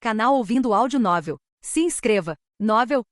Canal Ouvindo Áudio Novel. Se inscreva. Novel.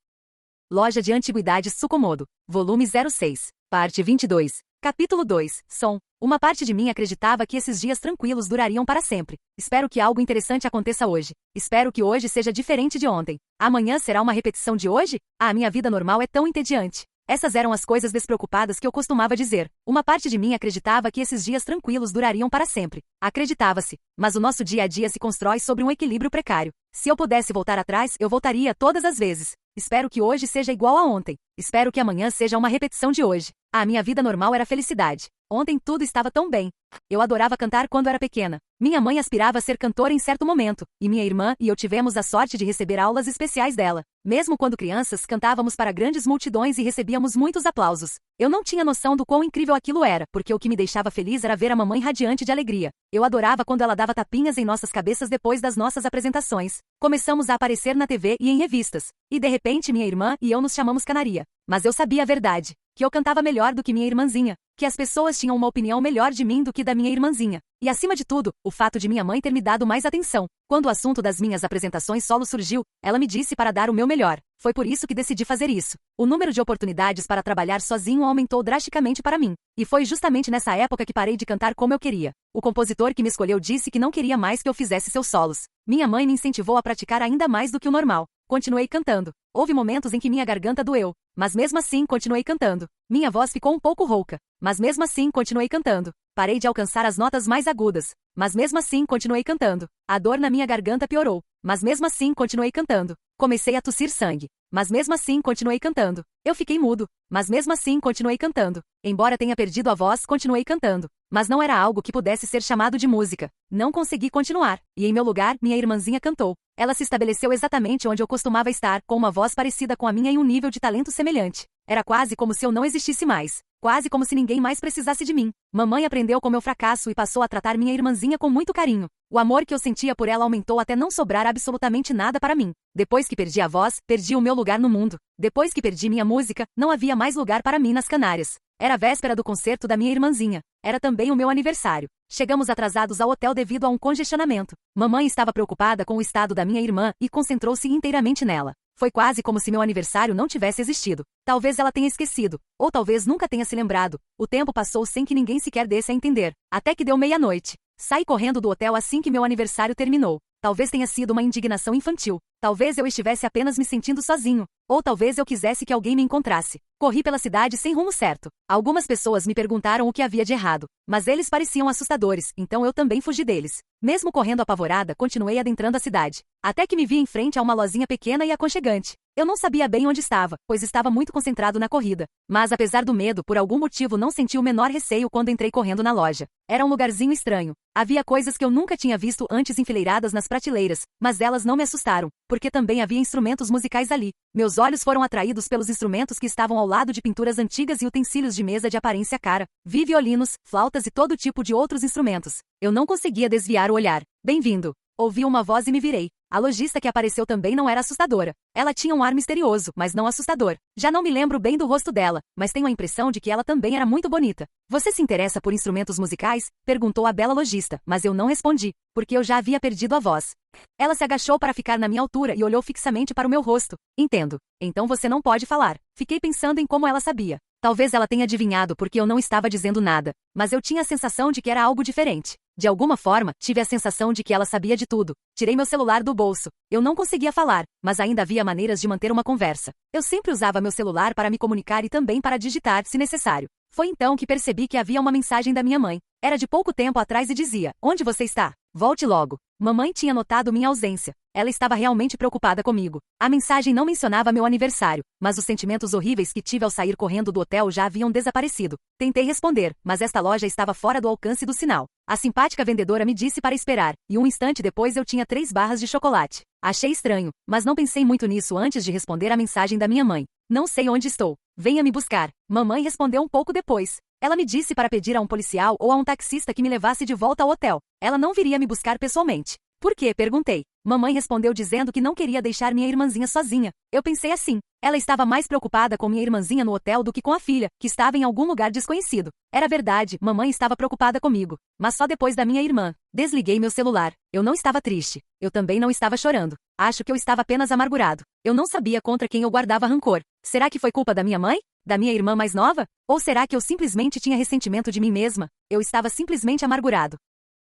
Loja de Antiguidades Tsukomodo. Volume 06. Parte 22. Capítulo 2. Som. Uma parte de mim acreditava que esses dias tranquilos durariam para sempre. Espero que algo interessante aconteça hoje. Espero que hoje seja diferente de ontem. Amanhã será uma repetição de hoje? A minha vida normal é tão entediante. Essas eram as coisas despreocupadas que eu costumava dizer. Uma parte de mim acreditava que esses dias tranquilos durariam para sempre. Acreditava-se. Mas o nosso dia a dia se constrói sobre um equilíbrio precário. Se eu pudesse voltar atrás, eu voltaria todas as vezes. Espero que hoje seja igual a ontem. Espero que amanhã seja uma repetição de hoje. A minha vida normal era felicidade. Ontem tudo estava tão bem. Eu adorava cantar quando era pequena. Minha mãe aspirava a ser cantora em certo momento, e minha irmã e eu tivemos a sorte de receber aulas especiais dela. Mesmo quando crianças, cantávamos para grandes multidões e recebíamos muitos aplausos. Eu não tinha noção do quão incrível aquilo era, porque o que me deixava feliz era ver a mamãe radiante de alegria. Eu adorava quando ela dava tapinhas em nossas cabeças depois das nossas apresentações. Começamos a aparecer na TV e em revistas. E de repente minha irmã e eu nos chamamos Canaria. Mas eu sabia a verdade, que eu cantava melhor do que minha irmãzinha, que as pessoas tinham uma opinião melhor de mim do que da minha irmãzinha. E acima de tudo, o fato de minha mãe ter me dado mais atenção. Quando o assunto das minhas apresentações solo surgiu, ela me disse para dar o meu melhor. Foi por isso que decidi fazer isso. O número de oportunidades para trabalhar sozinho aumentou drasticamente para mim. E foi justamente nessa época que parei de cantar como eu queria. O compositor que me escolheu disse que não queria mais que eu fizesse seus solos. Minha mãe me incentivou a praticar ainda mais do que o normal. Continuei cantando. Houve momentos em que minha garganta doeu, mas mesmo assim continuei cantando. Minha voz ficou um pouco rouca, mas mesmo assim continuei cantando. Parei de alcançar as notas mais agudas, mas mesmo assim continuei cantando. A dor na minha garganta piorou, mas mesmo assim continuei cantando. Comecei a tossir sangue, mas mesmo assim continuei cantando. Eu fiquei mudo, mas mesmo assim continuei cantando. Embora tenha perdido a voz, continuei cantando. Mas não era algo que pudesse ser chamado de música. Não consegui continuar, e em meu lugar, minha irmãzinha cantou. Ela se estabeleceu exatamente onde eu costumava estar, com uma voz parecida com a minha e um nível de talento semelhante. Era quase como se eu não existisse mais. Quase como se ninguém mais precisasse de mim. Mamãe aprendeu com meu fracasso e passou a tratar minha irmãzinha com muito carinho. O amor que eu sentia por ela aumentou até não sobrar absolutamente nada para mim. Depois que perdi a voz, perdi o meu lugar no mundo. Depois que perdi minha música, não havia mais lugar para mim nas Canárias. Era a véspera do concerto da minha irmãzinha. Era também o meu aniversário. Chegamos atrasados ao hotel devido a um congestionamento. Mamãe estava preocupada com o estado da minha irmã e concentrou-se inteiramente nela. Foi quase como se meu aniversário não tivesse existido. Talvez ela tenha esquecido, ou talvez nunca tenha se lembrado. O tempo passou sem que ninguém sequer desse a entender. Até que deu meia-noite. Saí correndo do hotel assim que meu aniversário terminou. Talvez tenha sido uma indignação infantil. Talvez eu estivesse apenas me sentindo sozinho. Ou talvez eu quisesse que alguém me encontrasse. Corri pela cidade sem rumo certo. Algumas pessoas me perguntaram o que havia de errado, mas eles pareciam assustadores, então eu também fugi deles. Mesmo correndo apavorada, continuei adentrando a cidade. Até que me vi em frente a uma lojinha pequena e aconchegante. Eu não sabia bem onde estava, pois estava muito concentrado na corrida. Mas apesar do medo, por algum motivo não senti o menor receio quando entrei correndo na loja. Era um lugarzinho estranho. Havia coisas que eu nunca tinha visto antes enfileiradas nas prateleiras, mas elas não me assustaram, porque também havia instrumentos musicais ali. Meus olhos foram atraídos pelos instrumentos que estavam ao lado de pinturas antigas e utensílios de mesa de aparência cara. Vi violinos, flautas e todo tipo de outros instrumentos. Eu não conseguia desviar o olhar. Bem-vindo! Ouvi uma voz e me virei. A lojista que apareceu também não era assustadora. Ela tinha um ar misterioso, mas não assustador. Já não me lembro bem do rosto dela, mas tenho a impressão de que ela também era muito bonita. Você se interessa por instrumentos musicais? Perguntou a bela lojista, mas eu não respondi, porque eu já havia perdido a voz. Ela se agachou para ficar na minha altura e olhou fixamente para o meu rosto. Entendo. Então você não pode falar. Fiquei pensando em como ela sabia. Talvez ela tenha adivinhado porque eu não estava dizendo nada, mas eu tinha a sensação de que era algo diferente. De alguma forma, tive a sensação de que ela sabia de tudo. Tirei meu celular do bolso. Eu não conseguia falar, mas ainda havia maneiras de manter uma conversa. Eu sempre usava meu celular para me comunicar e também para digitar, se necessário. Foi então que percebi que havia uma mensagem da minha mãe. Era de pouco tempo atrás e dizia: "Onde você está? Volte logo." Mamãe tinha notado minha ausência. Ela estava realmente preocupada comigo. A mensagem não mencionava meu aniversário, mas os sentimentos horríveis que tive ao sair correndo do hotel já haviam desaparecido. Tentei responder, mas esta loja estava fora do alcance do sinal. A simpática vendedora me disse para esperar, e um instante depois eu tinha 3 barras de chocolate. Achei estranho, mas não pensei muito nisso antes de responder a mensagem da minha mãe. "Não sei onde estou. Venha me buscar." Mamãe respondeu um pouco depois. Ela me disse para pedir a um policial ou a um taxista que me levasse de volta ao hotel. Ela não viria me buscar pessoalmente. "Por quê?" perguntei. Mamãe respondeu dizendo que não queria deixar minha irmãzinha sozinha. Eu pensei assim. Ela estava mais preocupada com minha irmãzinha no hotel do que com a filha, que estava em algum lugar desconhecido. Era verdade, mamãe estava preocupada comigo. Mas só depois da minha irmã. Desliguei meu celular. Eu não estava triste. Eu também não estava chorando. Acho que eu estava apenas amargurado. Eu não sabia contra quem eu guardava rancor. Será que foi culpa da minha mãe? Da minha irmã mais nova? Ou será que eu simplesmente tinha ressentimento de mim mesma? Eu estava simplesmente amargurado.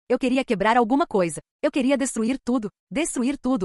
Eu queria quebrar alguma coisa. Eu queria destruir tudo,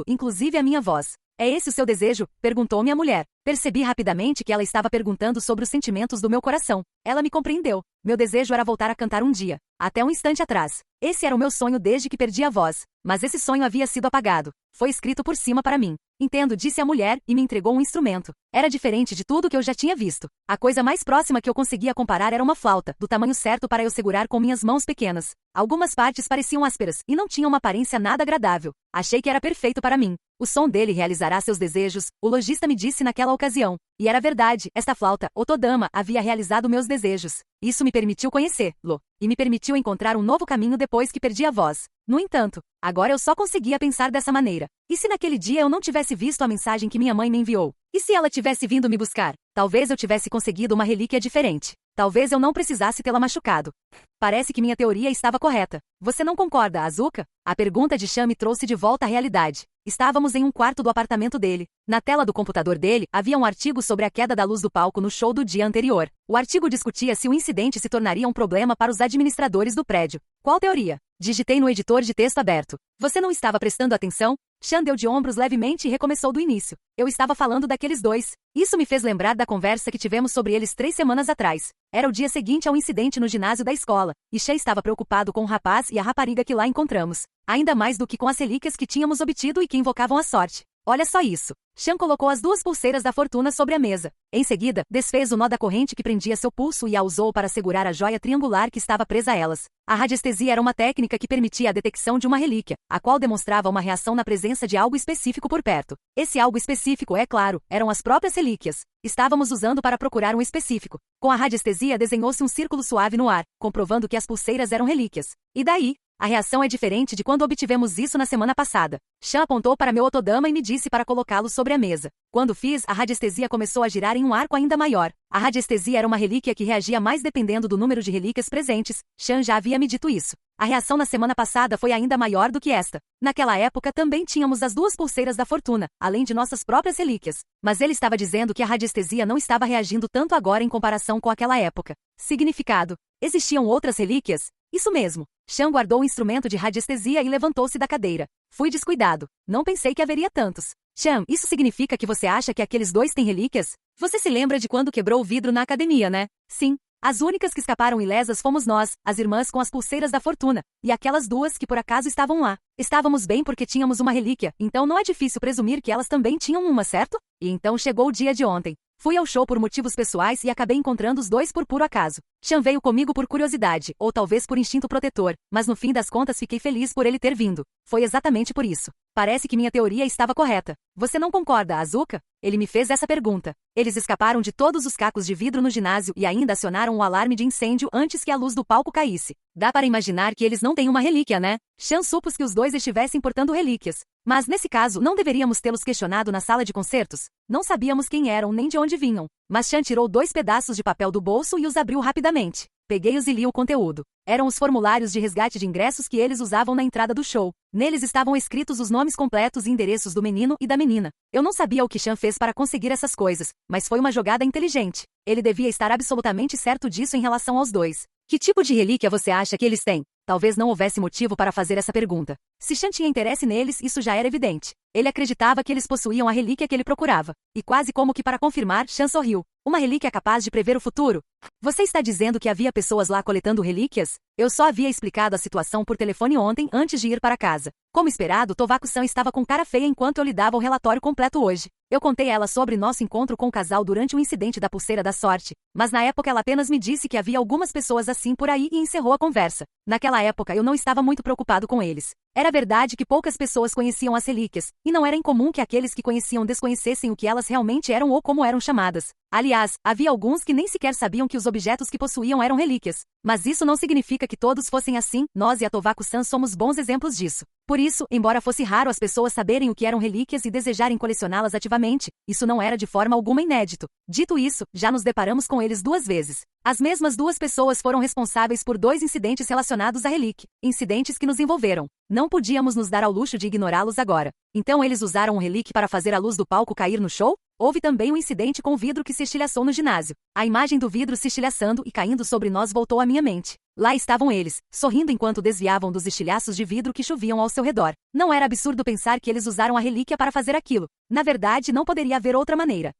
inclusive a minha voz. É esse o seu desejo? Perguntou-me a mulher. Percebi rapidamente que ela estava perguntando sobre os sentimentos do meu coração. Ela me compreendeu. Meu desejo era voltar a cantar um dia. Até um instante atrás. Esse era o meu sonho desde que perdi a voz. Mas esse sonho havia sido apagado. Foi escrito por cima para mim. Entendo, disse a mulher, e me entregou um instrumento. Era diferente de tudo que eu já tinha visto. A coisa mais próxima que eu conseguia comparar era uma flauta, do tamanho certo para eu segurar com minhas mãos pequenas. Algumas partes pareciam ásperas, e não tinham uma aparência nada agradável. Achei que era perfeito para mim. O som dele realizará seus desejos, o lojista me disse naquela ocasião. E era verdade, esta flauta, Otodama, havia realizado meus desejos. Isso me permitiu conhecê-lo. E me permitiu encontrar um novo caminho depois que perdi a voz. No entanto, agora eu só conseguia pensar dessa maneira. E se naquele dia eu não tivesse visto a mensagem que minha mãe me enviou? E se ela tivesse vindo me buscar? Talvez eu tivesse conseguido uma relíquia diferente. Talvez eu não precisasse tê-la machucado. Parece que minha teoria estava correta. Você não concorda, Azuka? A pergunta de Chan me trouxe de volta à realidade. Estávamos em um quarto do apartamento dele. Na tela do computador dele, havia um artigo sobre a queda da luz do palco no show do dia anterior. O artigo discutia se o incidente se tornaria um problema para os administradores do prédio. Qual teoria? Digitei no editor de texto aberto. Você não estava prestando atenção? Chan deu de ombros levemente e recomeçou do início. Eu estava falando daqueles dois. Isso me fez lembrar da conversa que tivemos sobre eles 3 semanas atrás. Era o dia seguinte ao incidente no ginásio da escola, e Chan estava preocupado com o rapaz e a rapariga que lá encontramos. Ainda mais do que com as relíquias que tínhamos obtido e que invocavam a sorte. Olha só isso. Chan colocou as 2 pulseiras da fortuna sobre a mesa. Em seguida, desfez o nó da corrente que prendia seu pulso e a usou para segurar a joia triangular que estava presa a elas. A radiestesia era uma técnica que permitia a detecção de uma relíquia, a qual demonstrava uma reação na presença de algo específico por perto. Esse algo específico, é claro, eram as próprias relíquias. Estávamos usando para procurar um específico. Com a radiestesia desenhou-se um círculo suave no ar, comprovando que as pulseiras eram relíquias. E daí? A reação é diferente de quando obtivemos isso na semana passada. Chan apontou para meu Otodama e me disse para colocá-lo sobre a mesa. Quando fiz, a radiestesia começou a girar em um arco ainda maior. A radiestesia era uma relíquia que reagia mais dependendo do número de relíquias presentes. Chan já havia me dito isso. A reação na semana passada foi ainda maior do que esta. Naquela época também tínhamos as 2 pulseiras da fortuna, além de nossas próprias relíquias. Mas ele estava dizendo que a radiestesia não estava reagindo tanto agora em comparação com aquela época. Significado: existiam outras relíquias? Isso mesmo. Chan guardou o instrumento de radiestesia e levantou-se da cadeira. Fui descuidado. Não pensei que haveria tantos. Chan, isso significa que você acha que aqueles 2 têm relíquias? Você se lembra de quando quebrou o vidro na academia, né? Sim. As únicas que escaparam ilesas fomos nós, as irmãs com as pulseiras da fortuna, e aquelas 2 que por acaso estavam lá. Estávamos bem porque tínhamos uma relíquia, então não é difícil presumir que elas também tinham uma, certo? E então chegou o dia de ontem. Fui ao show por motivos pessoais e acabei encontrando os 2 por puro acaso. Chan veio comigo por curiosidade, ou talvez por instinto protetor, mas no fim das contas fiquei feliz por ele ter vindo. Foi exatamente por isso. Parece que minha teoria estava correta. Você não concorda, Azuka? Ele me fez essa pergunta. Eles escaparam de todos os cacos de vidro no ginásio e ainda acionaram o alarme de incêndio antes que a luz do palco caísse. Dá para imaginar que eles não têm uma relíquia, né? Chan supôs que os 2 estivessem portando relíquias. Mas nesse caso não deveríamos tê-los questionado na sala de concertos? Não sabíamos quem eram nem de onde vinham. Mas Chan tirou 2 pedaços de papel do bolso e os abriu rapidamente. Peguei-os e li o conteúdo. Eram os formulários de resgate de ingressos que eles usavam na entrada do show. Neles estavam escritos os nomes completos e endereços do menino e da menina. Eu não sabia o que Chan fez para conseguir essas coisas, mas foi uma jogada inteligente. Ele devia estar absolutamente certo disso em relação aos 2. Que tipo de relíquia você acha que eles têm? Talvez não houvesse motivo para fazer essa pergunta. Se Chan tinha interesse neles, isso já era evidente. Ele acreditava que eles possuíam a relíquia que ele procurava. E quase como que para confirmar, Chan sorriu. Uma relíquia capaz de prever o futuro? Você está dizendo que havia pessoas lá coletando relíquias? Eu só havia explicado a situação por telefone ontem antes de ir para casa. Como esperado, Tovaku-san estava com cara feia enquanto eu lhe dava o relatório completo hoje. Eu contei a ela sobre nosso encontro com o casal durante o incidente da pulseira da sorte, mas na época ela apenas me disse que havia algumas pessoas assim por aí e encerrou a conversa. Naquela época eu não estava muito preocupado com eles. Era verdade que poucas pessoas conheciam as relíquias, e não era incomum que aqueles que conheciam desconhecessem o que elas realmente eram ou como eram chamadas. Aliás, havia alguns que nem sequer sabiam que os objetos que possuíam eram relíquias. Mas isso não significa que todos fossem assim, nós e a Tovaku-san somos bons exemplos disso. Por isso, embora fosse raro as pessoas saberem o que eram relíquias e desejarem colecioná-las ativamente, isso não era de forma alguma inédito. Dito isso, já nos deparamos com eles 2 vezes. As mesmas 2 pessoas foram responsáveis por 2 incidentes relacionados à relíquia, incidentes que nos envolveram. Não podíamos nos dar ao luxo de ignorá-los agora. Então eles usaram o relíquia para fazer a luz do palco cair no show? Houve também um incidente com o vidro que se estilhaçou no ginásio. A imagem do vidro se estilhaçando e caindo sobre nós voltou à minha mente. Lá estavam eles, sorrindo enquanto desviavam dos estilhaços de vidro que choviam ao seu redor. Não era absurdo pensar que eles usaram a relíquia para fazer aquilo. Na verdade, não poderia haver outra maneira.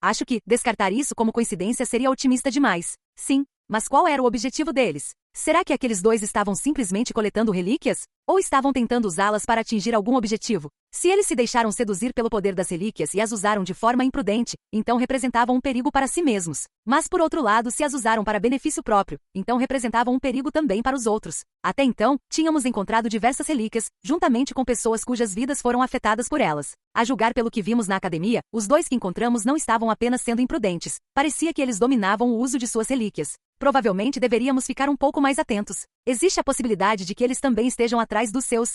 Acho que descartar isso como coincidência seria otimista demais. Sim, mas qual era o objetivo deles? Será que aqueles 2 estavam simplesmente coletando relíquias? Ou estavam tentando usá-las para atingir algum objetivo? Se eles se deixaram seduzir pelo poder das relíquias e as usaram de forma imprudente, então representavam um perigo para si mesmos. Mas por outro lado, se as usaram para benefício próprio, então representavam um perigo também para os outros. Até então, tínhamos encontrado diversas relíquias, juntamente com pessoas cujas vidas foram afetadas por elas. A julgar pelo que vimos na academia, os 2 que encontramos não estavam apenas sendo imprudentes. Parecia que eles dominavam o uso de suas relíquias. Provavelmente deveríamos ficar um pouco mais atentos. Existe a possibilidade de que eles também estejam atrás dos seus.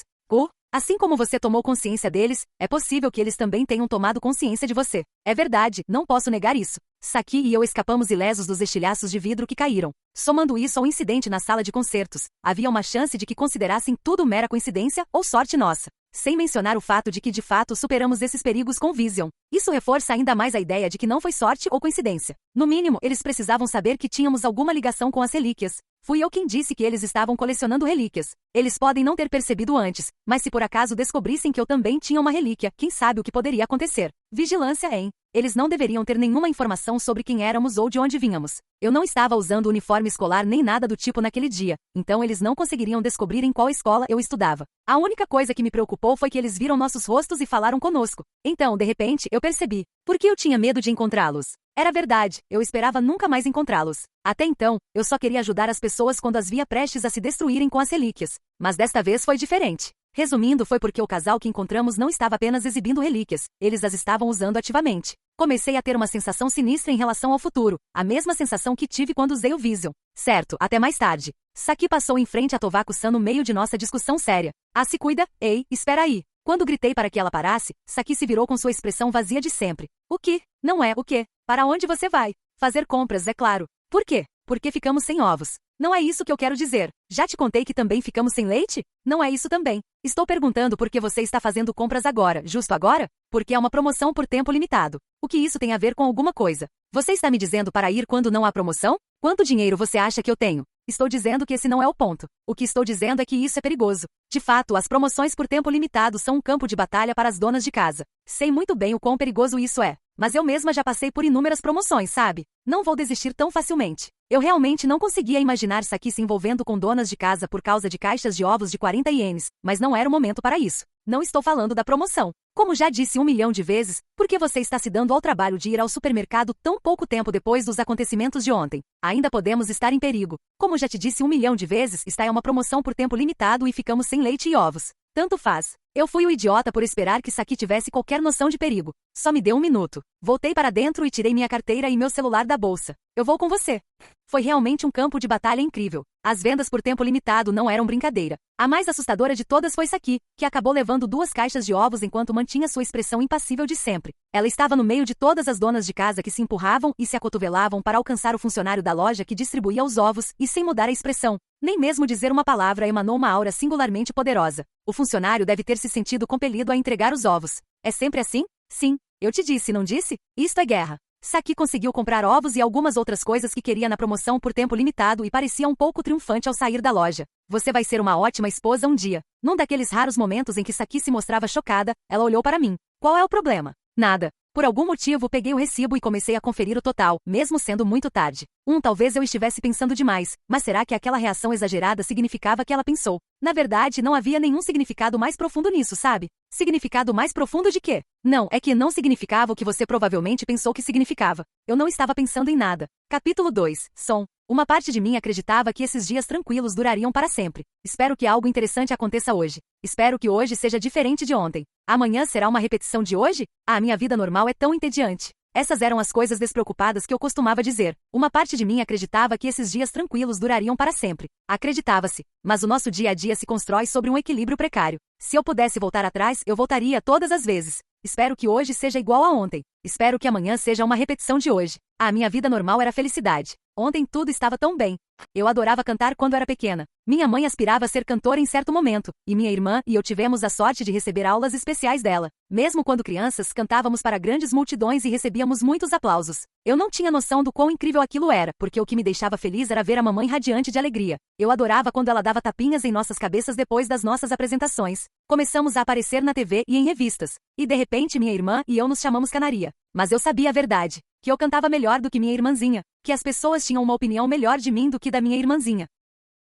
Assim como você tomou consciência deles, é possível que eles também tenham tomado consciência de você. É verdade, não posso negar isso. Saki e eu escapamos ilesos dos estilhaços de vidro que caíram. Somando isso ao incidente na sala de concertos, havia uma chance de que considerassem tudo mera coincidência ou sorte nossa. Sem mencionar o fato de que de fato superamos esses perigos com Vision. Isso reforça ainda mais a ideia de que não foi sorte ou coincidência. No mínimo, eles precisavam saber que tínhamos alguma ligação com as relíquias. Fui eu quem disse que eles estavam colecionando relíquias. Eles podem não ter percebido antes, mas se por acaso descobrissem que eu também tinha uma relíquia, quem sabe o que poderia acontecer? Vigilância, hein? Eles não deveriam ter nenhuma informação sobre quem éramos ou de onde vínhamos. Eu não estava usando uniforme escolar nem nada do tipo naquele dia, então eles não conseguiriam descobrir em qual escola eu estudava. A única coisa que me preocupou foi que eles viram nossos rostos e falaram conosco. Então, de repente, eu percebi. Por que eu tinha medo de encontrá-los? Era verdade, eu esperava nunca mais encontrá-los. Até então, eu só queria ajudar as pessoas quando as via prestes a se destruírem com as relíquias. Mas desta vez foi diferente. Resumindo, foi porque o casal que encontramos não estava apenas exibindo relíquias, eles as estavam usando ativamente. Comecei a ter uma sensação sinistra em relação ao futuro, a mesma sensação que tive quando usei o Vision. Certo, até mais tarde. Saki passou em frente a Tovaku-san no meio de nossa discussão séria. Ah, se cuida, ei, espera aí. Quando gritei para que ela parasse, Saki se virou com sua expressão vazia de sempre. O que? Não é o quê? Para onde você vai? Fazer compras, é claro. Por quê? Porque ficamos sem ovos. Não é isso que eu quero dizer. Já te contei que também ficamos sem leite? Não é isso também. Estou perguntando por que você está fazendo compras agora, justo agora? Porque é uma promoção por tempo limitado. O que isso tem a ver com alguma coisa? Você está me dizendo para ir quando não há promoção? Quanto dinheiro você acha que eu tenho? Estou dizendo que esse não é o ponto. O que estou dizendo é que isso é perigoso. De fato, as promoções por tempo limitado são um campo de batalha para as donas de casa. Sei muito bem o quão perigoso isso é. Mas eu mesma já passei por inúmeras promoções, sabe? Não vou desistir tão facilmente. Eu realmente não conseguia imaginar Saki se envolvendo com donas de casa por causa de caixas de ovos de 40 ienes, mas não era o momento para isso. Não estou falando da promoção. Como já disse 1 milhão de vezes, por que você está se dando ao trabalho de ir ao supermercado tão pouco tempo depois dos acontecimentos de ontem? Ainda podemos estar em perigo. Como já te disse 1 milhão de vezes, está em uma promoção por tempo limitado e ficamos sem leite e ovos. Tanto faz. Eu fui o idiota por esperar que Saki tivesse qualquer noção de perigo. Só me deu 1 minuto. Voltei para dentro e tirei minha carteira e meu celular da bolsa. Eu vou com você. Foi realmente um campo de batalha incrível. As vendas por tempo limitado não eram brincadeira. A mais assustadora de todas foi Saki, que acabou levando 2 caixas de ovos enquanto mantinha sua expressão impassível de sempre. Ela estava no meio de todas as donas de casa que se empurravam e se acotovelavam para alcançar o funcionário da loja que distribuía os ovos, e sem mudar a expressão. Nem mesmo dizer uma palavra emanou uma aura singularmente poderosa. O funcionário deve ter se sentido compelido a entregar os ovos. É sempre assim? Sim. Eu te disse, não disse? Isto é guerra. Saki conseguiu comprar ovos e algumas outras coisas que queria na promoção por tempo limitado e parecia um pouco triunfante ao sair da loja. Você vai ser uma ótima esposa um dia. Num daqueles raros momentos em que Saki se mostrava chocada, ela olhou para mim. Qual é o problema? Nada. Por algum motivo, peguei o recibo e comecei a conferir o total, mesmo sendo muito tarde. Talvez eu estivesse pensando demais, mas será que aquela reação exagerada significava que ela pensou? Na verdade, não havia nenhum significado mais profundo nisso, sabe? Significado mais profundo de quê? Não, é que não significava o que você provavelmente pensou que significava. Eu não estava pensando em nada. Capítulo 2. Som. Uma parte de mim acreditava que esses dias tranquilos durariam para sempre. Espero que algo interessante aconteça hoje. Espero que hoje seja diferente de ontem. Amanhã será uma repetição de hoje? A minha vida normal é tão entediante. Essas eram as coisas despreocupadas que eu costumava dizer. Uma parte de mim acreditava que esses dias tranquilos durariam para sempre. Acreditava-se. Mas o nosso dia a dia se constrói sobre um equilíbrio precário. Se eu pudesse voltar atrás, eu voltaria todas as vezes. Espero que hoje seja igual a ontem. Espero que amanhã seja uma repetição de hoje. A minha vida normal era felicidade. Ontem tudo estava tão bem. Eu adorava cantar quando era pequena. Minha mãe aspirava a ser cantora em certo momento, e minha irmã e eu tivemos a sorte de receber aulas especiais dela. Mesmo quando crianças, cantávamos para grandes multidões e recebíamos muitos aplausos. Eu não tinha noção do quão incrível aquilo era, porque o que me deixava feliz era ver a mamãe radiante de alegria. Eu adorava quando ela dava tapinhas em nossas cabeças depois das nossas apresentações. Começamos a aparecer na TV e em revistas. E de repente minha irmã e eu nos chamamos Canaria. Mas eu sabia a verdade, que eu cantava melhor do que minha irmãzinha, que as pessoas tinham uma opinião melhor de mim do que da minha irmãzinha.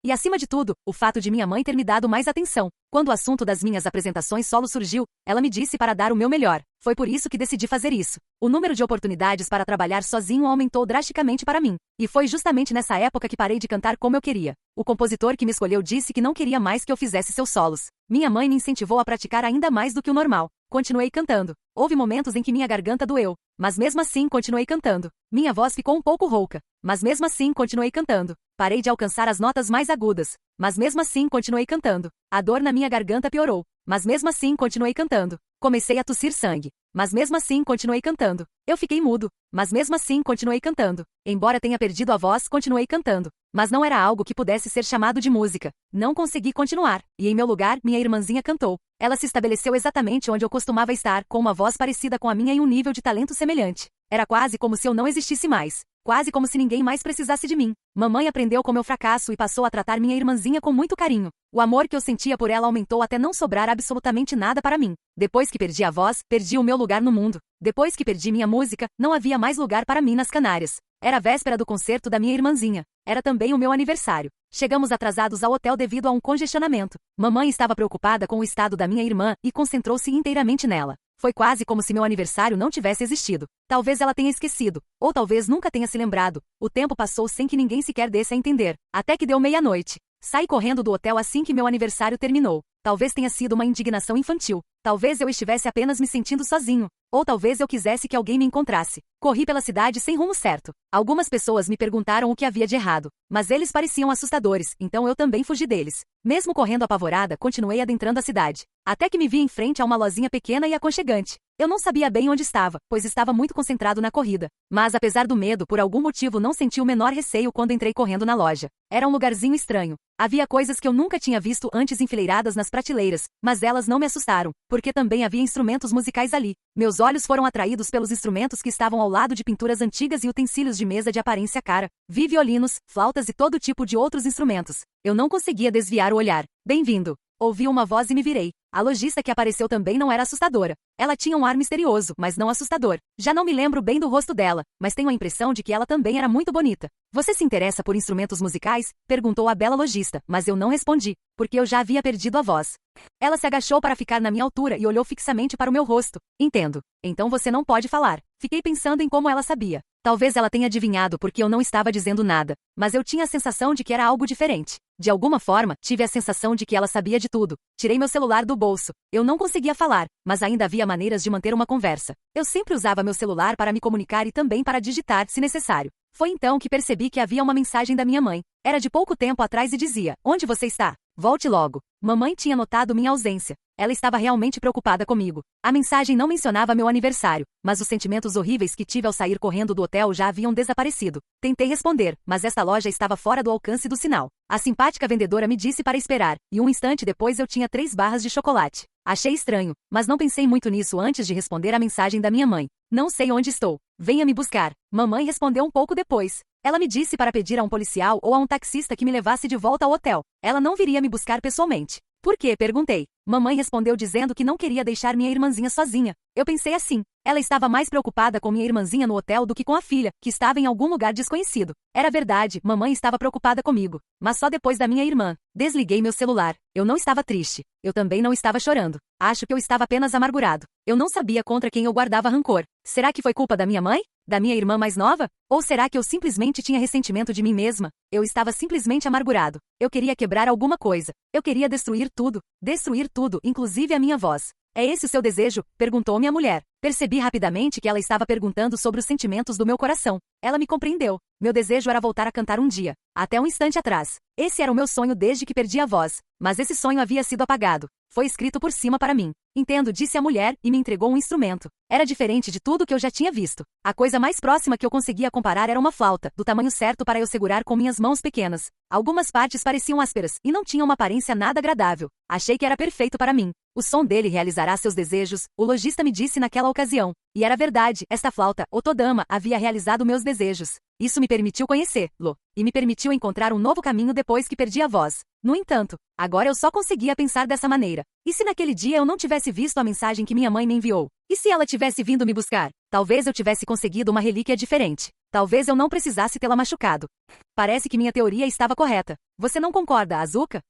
E acima de tudo, o fato de minha mãe ter me dado mais atenção. Quando o assunto das minhas apresentações solo surgiu, ela me disse para dar o meu melhor. Foi por isso que decidi fazer isso. O número de oportunidades para trabalhar sozinho aumentou drasticamente para mim. E foi justamente nessa época que parei de cantar como eu queria. O compositor que me escolheu disse que não queria mais que eu fizesse seus solos. Minha mãe me incentivou a praticar ainda mais do que o normal. Continuei cantando. Houve momentos em que minha garganta doeu, mas mesmo assim continuei cantando. Minha voz ficou um pouco rouca, mas mesmo assim continuei cantando. Parei de alcançar as notas mais agudas, mas mesmo assim continuei cantando. A dor na minha garganta piorou, mas mesmo assim continuei cantando. Comecei a tossir sangue, mas mesmo assim continuei cantando. Eu fiquei mudo, mas mesmo assim continuei cantando. Embora tenha perdido a voz, continuei cantando. Mas não era algo que pudesse ser chamado de música. Não consegui continuar, e em meu lugar, minha irmãzinha cantou. Ela se estabeleceu exatamente onde eu costumava estar, com uma voz parecida com a minha e um nível de talento semelhante. Era quase como se eu não existisse mais. Quase como se ninguém mais precisasse de mim. Mamãe aprendeu com meu fracasso e passou a tratar minha irmãzinha com muito carinho. O amor que eu sentia por ela aumentou até não sobrar absolutamente nada para mim. Depois que perdi a voz, perdi o meu lugar no mundo. Depois que perdi minha música, não havia mais lugar para mim nas Canárias. Era a véspera do concerto da minha irmãzinha. Era também o meu aniversário. Chegamos atrasados ao hotel devido a um congestionamento. Mamãe estava preocupada com o estado da minha irmã e concentrou-se inteiramente nela. Foi quase como se meu aniversário não tivesse existido. Talvez ela tenha esquecido, ou talvez nunca tenha se lembrado. O tempo passou sem que ninguém sequer desse a entender. Até que deu meia-noite. Saí correndo do hotel assim que meu aniversário terminou. Talvez tenha sido uma indignação infantil. Talvez eu estivesse apenas me sentindo sozinho. Ou talvez eu quisesse que alguém me encontrasse. Corri pela cidade sem rumo certo. Algumas pessoas me perguntaram o que havia de errado, mas eles pareciam assustadores, então eu também fugi deles. Mesmo correndo apavorada, continuei adentrando a cidade. Até que me vi em frente a uma lojinha pequena e aconchegante. Eu não sabia bem onde estava, pois estava muito concentrado na corrida. Mas apesar do medo, por algum motivo não senti o menor receio quando entrei correndo na loja. Era um lugarzinho estranho. Havia coisas que eu nunca tinha visto antes enfileiradas nas prateleiras, mas elas não me assustaram, porque também havia instrumentos musicais ali. Meus olhos foram atraídos pelos instrumentos que estavam ao lado de pinturas antigas e utensílios de mesa de aparência cara. Vi violinos, flautas e todo tipo de outros instrumentos. Eu não conseguia desviar o olhar. Bem-vindo! Ouvi uma voz e me virei. A lojista que apareceu também não era assustadora. Ela tinha um ar misterioso, mas não assustador. Já não me lembro bem do rosto dela, mas tenho a impressão de que ela também era muito bonita. Você se interessa por instrumentos musicais? Perguntou a bela lojista, mas eu não respondi, porque eu já havia perdido a voz. Ela se agachou para ficar na minha altura e olhou fixamente para o meu rosto. Entendo. Então você não pode falar. Fiquei pensando em como ela sabia. Talvez ela tenha adivinhado porque eu não estava dizendo nada, mas eu tinha a sensação de que era algo diferente. De alguma forma, tive a sensação de que ela sabia de tudo. Tirei meu celular do bolso. Eu não conseguia falar, mas ainda havia maneiras de manter uma conversa. Eu sempre usava meu celular para me comunicar e também para digitar, se necessário. Foi então que percebi que havia uma mensagem da minha mãe. Era de pouco tempo atrás e dizia: "Onde você está? Volte logo." Mamãe tinha notado minha ausência. Ela estava realmente preocupada comigo. A mensagem não mencionava meu aniversário, mas os sentimentos horríveis que tive ao sair correndo do hotel já haviam desaparecido. Tentei responder, mas esta loja estava fora do alcance do sinal. A simpática vendedora me disse para esperar, e um instante depois eu tinha 3 barras de chocolate. Achei estranho, mas não pensei muito nisso antes de responder a mensagem da minha mãe. "Não sei onde estou. Venha me buscar." Mamãe respondeu um pouco depois. Ela me disse para pedir a um policial ou a um taxista que me levasse de volta ao hotel. Ela não viria me buscar pessoalmente. "Por quê?" perguntei. Mamãe respondeu dizendo que não queria deixar minha irmãzinha sozinha. Eu pensei assim. Ela estava mais preocupada com minha irmãzinha no hotel do que com a filha, que estava em algum lugar desconhecido. Era verdade, mamãe estava preocupada comigo. Mas só depois da minha irmã. Desliguei meu celular. Eu não estava triste. Eu também não estava chorando. Acho que eu estava apenas amargurado. Eu não sabia contra quem eu guardava rancor. Será que foi culpa da minha mãe? Da minha irmã mais nova? Ou será que eu simplesmente tinha ressentimento de mim mesma? Eu estava simplesmente amargurado. Eu queria quebrar alguma coisa. Eu queria destruir tudo, inclusive a minha voz. É esse o seu desejo? Perguntou-me a mulher. Percebi rapidamente que ela estava perguntando sobre os sentimentos do meu coração. Ela me compreendeu. Meu desejo era voltar a cantar um dia. Até um instante atrás. Esse era o meu sonho desde que perdi a voz. Mas esse sonho havia sido apagado. Foi escrito por cima para mim. Entendo, disse a mulher, e me entregou um instrumento. Era diferente de tudo que eu já tinha visto. A coisa mais próxima que eu conseguia comparar era uma flauta, do tamanho certo para eu segurar com minhas mãos pequenas. Algumas partes pareciam ásperas, e não tinham uma aparência nada agradável. Achei que era perfeito para mim. O som dele realizará seus desejos, o lojista me disse naquela ocasião. E era verdade, esta flauta, Otodama, havia realizado meus desejos. Isso me permitiu conhecê-lo, e me permitiu encontrar um novo caminho depois que perdi a voz. No entanto, agora eu só conseguia pensar dessa maneira. E se naquele dia eu não tivesse visto a mensagem que minha mãe me enviou? E se ela tivesse vindo me buscar? Talvez eu tivesse conseguido uma relíquia diferente. Talvez eu não precisasse tê-la machucado. Parece que minha teoria estava correta. Você não concorda, Azuka?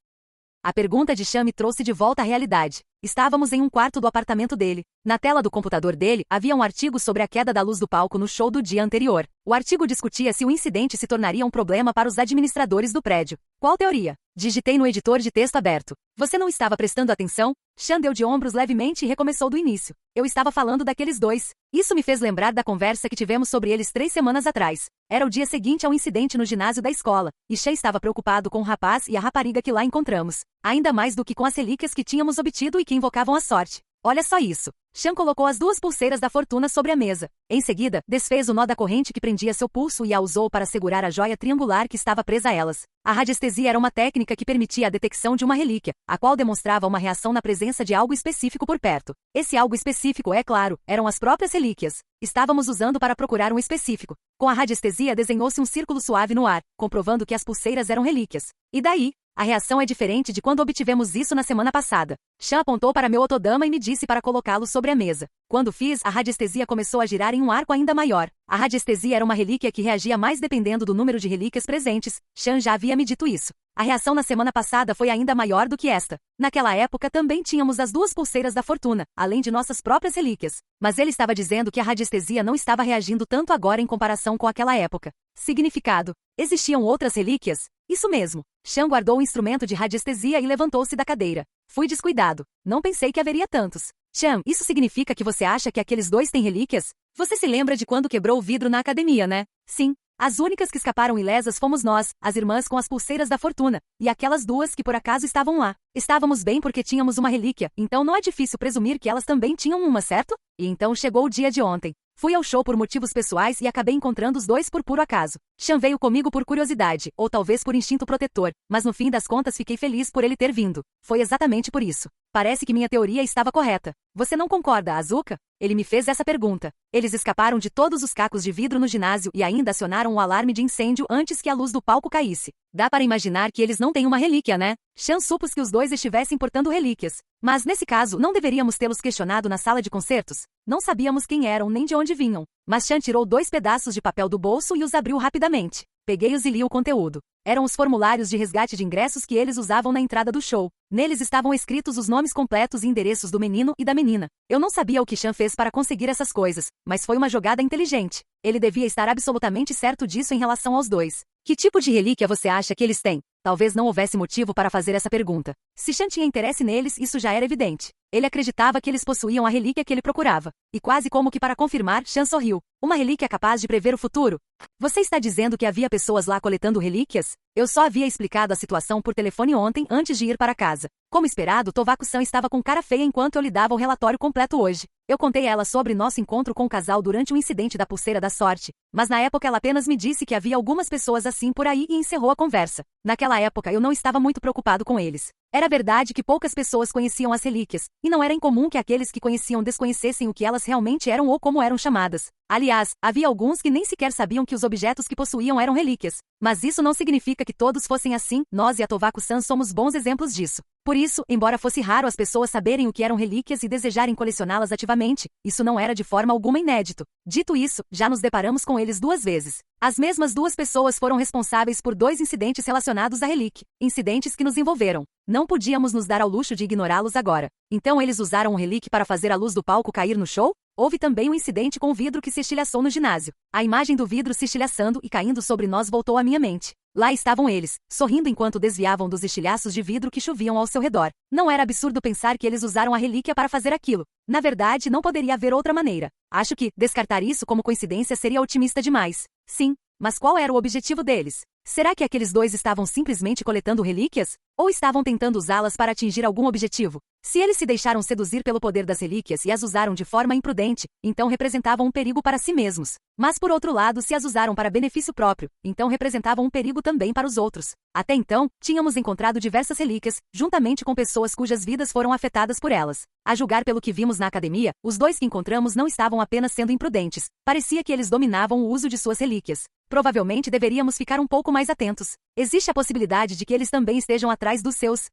A pergunta de Chan me trouxe de volta à realidade. Estávamos em um quarto do apartamento dele. Na tela do computador dele, havia um artigo sobre a queda da luz do palco no show do dia anterior. O artigo discutia se o incidente se tornaria um problema para os administradores do prédio. Qual teoria? Digitei no editor de texto aberto. Você não estava prestando atenção? Chan deu de ombros levemente e recomeçou do início. Eu estava falando daqueles dois. Isso me fez lembrar da conversa que tivemos sobre eles 3 semanas atrás. Era o dia seguinte ao incidente no ginásio da escola, e Chan estava preocupado com o rapaz e a rapariga que lá encontramos. Ainda mais do que com as relíquias que tínhamos obtido e que invocavam a sorte. Olha só isso. Chan colocou as 2 pulseiras da fortuna sobre a mesa. Em seguida, desfez o nó da corrente que prendia seu pulso e a usou para segurar a joia triangular que estava presa a elas. A radiestesia era uma técnica que permitia a detecção de uma relíquia, a qual demonstrava uma reação na presença de algo específico por perto. Esse algo específico, é claro, eram as próprias relíquias. Estávamos usando para procurar um específico. Com a radiestesia desenhou-se um círculo suave no ar, comprovando que as pulseiras eram relíquias. E daí? A reação é diferente de quando obtivemos isso na semana passada. Chan apontou para meu Otodama e me disse para colocá-lo sobre a mesa. Quando fiz, a radiestesia começou a girar em um arco ainda maior. A radiestesia era uma relíquia que reagia mais dependendo do número de relíquias presentes. Chan já havia me dito isso. A reação na semana passada foi ainda maior do que esta. Naquela época também tínhamos as 2 pulseiras da fortuna, além de nossas próprias relíquias. Mas ele estava dizendo que a radiestesia não estava reagindo tanto agora em comparação com aquela época. Significado: existiam outras relíquias? Isso mesmo. Chan guardou o instrumento de radiestesia e levantou-se da cadeira. Fui descuidado. Não pensei que haveria tantos. Chan, isso significa que você acha que aqueles dois têm relíquias? Você se lembra de quando quebrou o vidro na academia, né? Sim. As únicas que escaparam ilesas fomos nós, as irmãs com as pulseiras da fortuna, e aquelas 2 que por acaso estavam lá. Estávamos bem porque tínhamos uma relíquia, então não é difícil presumir que elas também tinham uma, certo? E então chegou o dia de ontem. Fui ao show por motivos pessoais e acabei encontrando os 2 por puro acaso. Chan veio comigo por curiosidade, ou talvez por instinto protetor, mas no fim das contas fiquei feliz por ele ter vindo. Foi exatamente por isso. Parece que minha teoria estava correta. Você não concorda, Azuka? Ele me fez essa pergunta. Eles escaparam de todos os cacos de vidro no ginásio e ainda acionaram o alarme de incêndio antes que a luz do palco caísse. Dá para imaginar que eles não têm uma relíquia, né? Chan supôs que os 2 estivessem portando relíquias. Mas nesse caso, não deveríamos tê-los questionado na sala de concertos? Não sabíamos quem eram nem de onde vinham. Mas Chan tirou 2 pedaços de papel do bolso e os abriu rapidamente. Peguei-os e li o conteúdo. Eram os formulários de resgate de ingressos que eles usavam na entrada do show. Neles estavam escritos os nomes completos e endereços do menino e da menina. Eu não sabia o que Chan fez para conseguir essas coisas, mas foi uma jogada inteligente. Ele devia estar absolutamente certo disso em relação aos 2. Que tipo de relíquia você acha que eles têm? Talvez não houvesse motivo para fazer essa pergunta. Se Chan tinha interesse neles, isso já era evidente. Ele acreditava que eles possuíam a relíquia que ele procurava. E quase como que para confirmar, Chan sorriu. Uma relíquia capaz de prever o futuro? Você está dizendo que havia pessoas lá coletando relíquias? Eu só havia explicado a situação por telefone ontem antes de ir para casa. Como esperado, Tovaku-san estava com cara feia enquanto eu lhe dava o relatório completo hoje. Eu contei a ela sobre nosso encontro com o casal durante o incidente da pulseira da sorte, mas na época ela apenas me disse que havia algumas pessoas assim por aí e encerrou a conversa. Naquela época eu não estava muito preocupado com eles. Era verdade que poucas pessoas conheciam as relíquias, e não era incomum que aqueles que conheciam desconhecessem o que elas realmente eram ou como eram chamadas. Aliás, havia alguns que nem sequer sabiam que os objetos que possuíam eram relíquias. Mas isso não significa que todos fossem assim, nós e a Tovaku-san somos bons exemplos disso. Por isso, embora fosse raro as pessoas saberem o que eram relíquias e desejarem colecioná-las ativamente, isso não era de forma alguma inédito. Dito isso, já nos deparamos com eles 2 vezes. As mesmas 2 pessoas foram responsáveis por 2 incidentes relacionados à relíquia, incidentes que nos envolveram. Não podíamos nos dar ao luxo de ignorá-los agora. Então eles usaram o relíquia para fazer a luz do palco cair no show? Houve também um incidente com o vidro que se estilhaçou no ginásio. A imagem do vidro se estilhaçando e caindo sobre nós voltou à minha mente. Lá estavam eles, sorrindo enquanto desviavam dos estilhaços de vidro que choviam ao seu redor. Não era absurdo pensar que eles usaram a relíquia para fazer aquilo. Na verdade, não poderia haver outra maneira. Acho que descartar isso como coincidência seria otimista demais. Sim, mas qual era o objetivo deles? Será que aqueles dois estavam simplesmente coletando relíquias? Ou estavam tentando usá-las para atingir algum objetivo? Se eles se deixaram seduzir pelo poder das relíquias e as usaram de forma imprudente, então representavam um perigo para si mesmos. Mas por outro lado, se as usaram para benefício próprio, então representavam um perigo também para os outros. Até então, tínhamos encontrado diversas relíquias, juntamente com pessoas cujas vidas foram afetadas por elas. A julgar pelo que vimos na academia, os dois que encontramos não estavam apenas sendo imprudentes, parecia que eles dominavam o uso de suas relíquias. Provavelmente deveríamos ficar um pouco mais atentos. Existe a possibilidade de que eles também estejam atrás dos seus.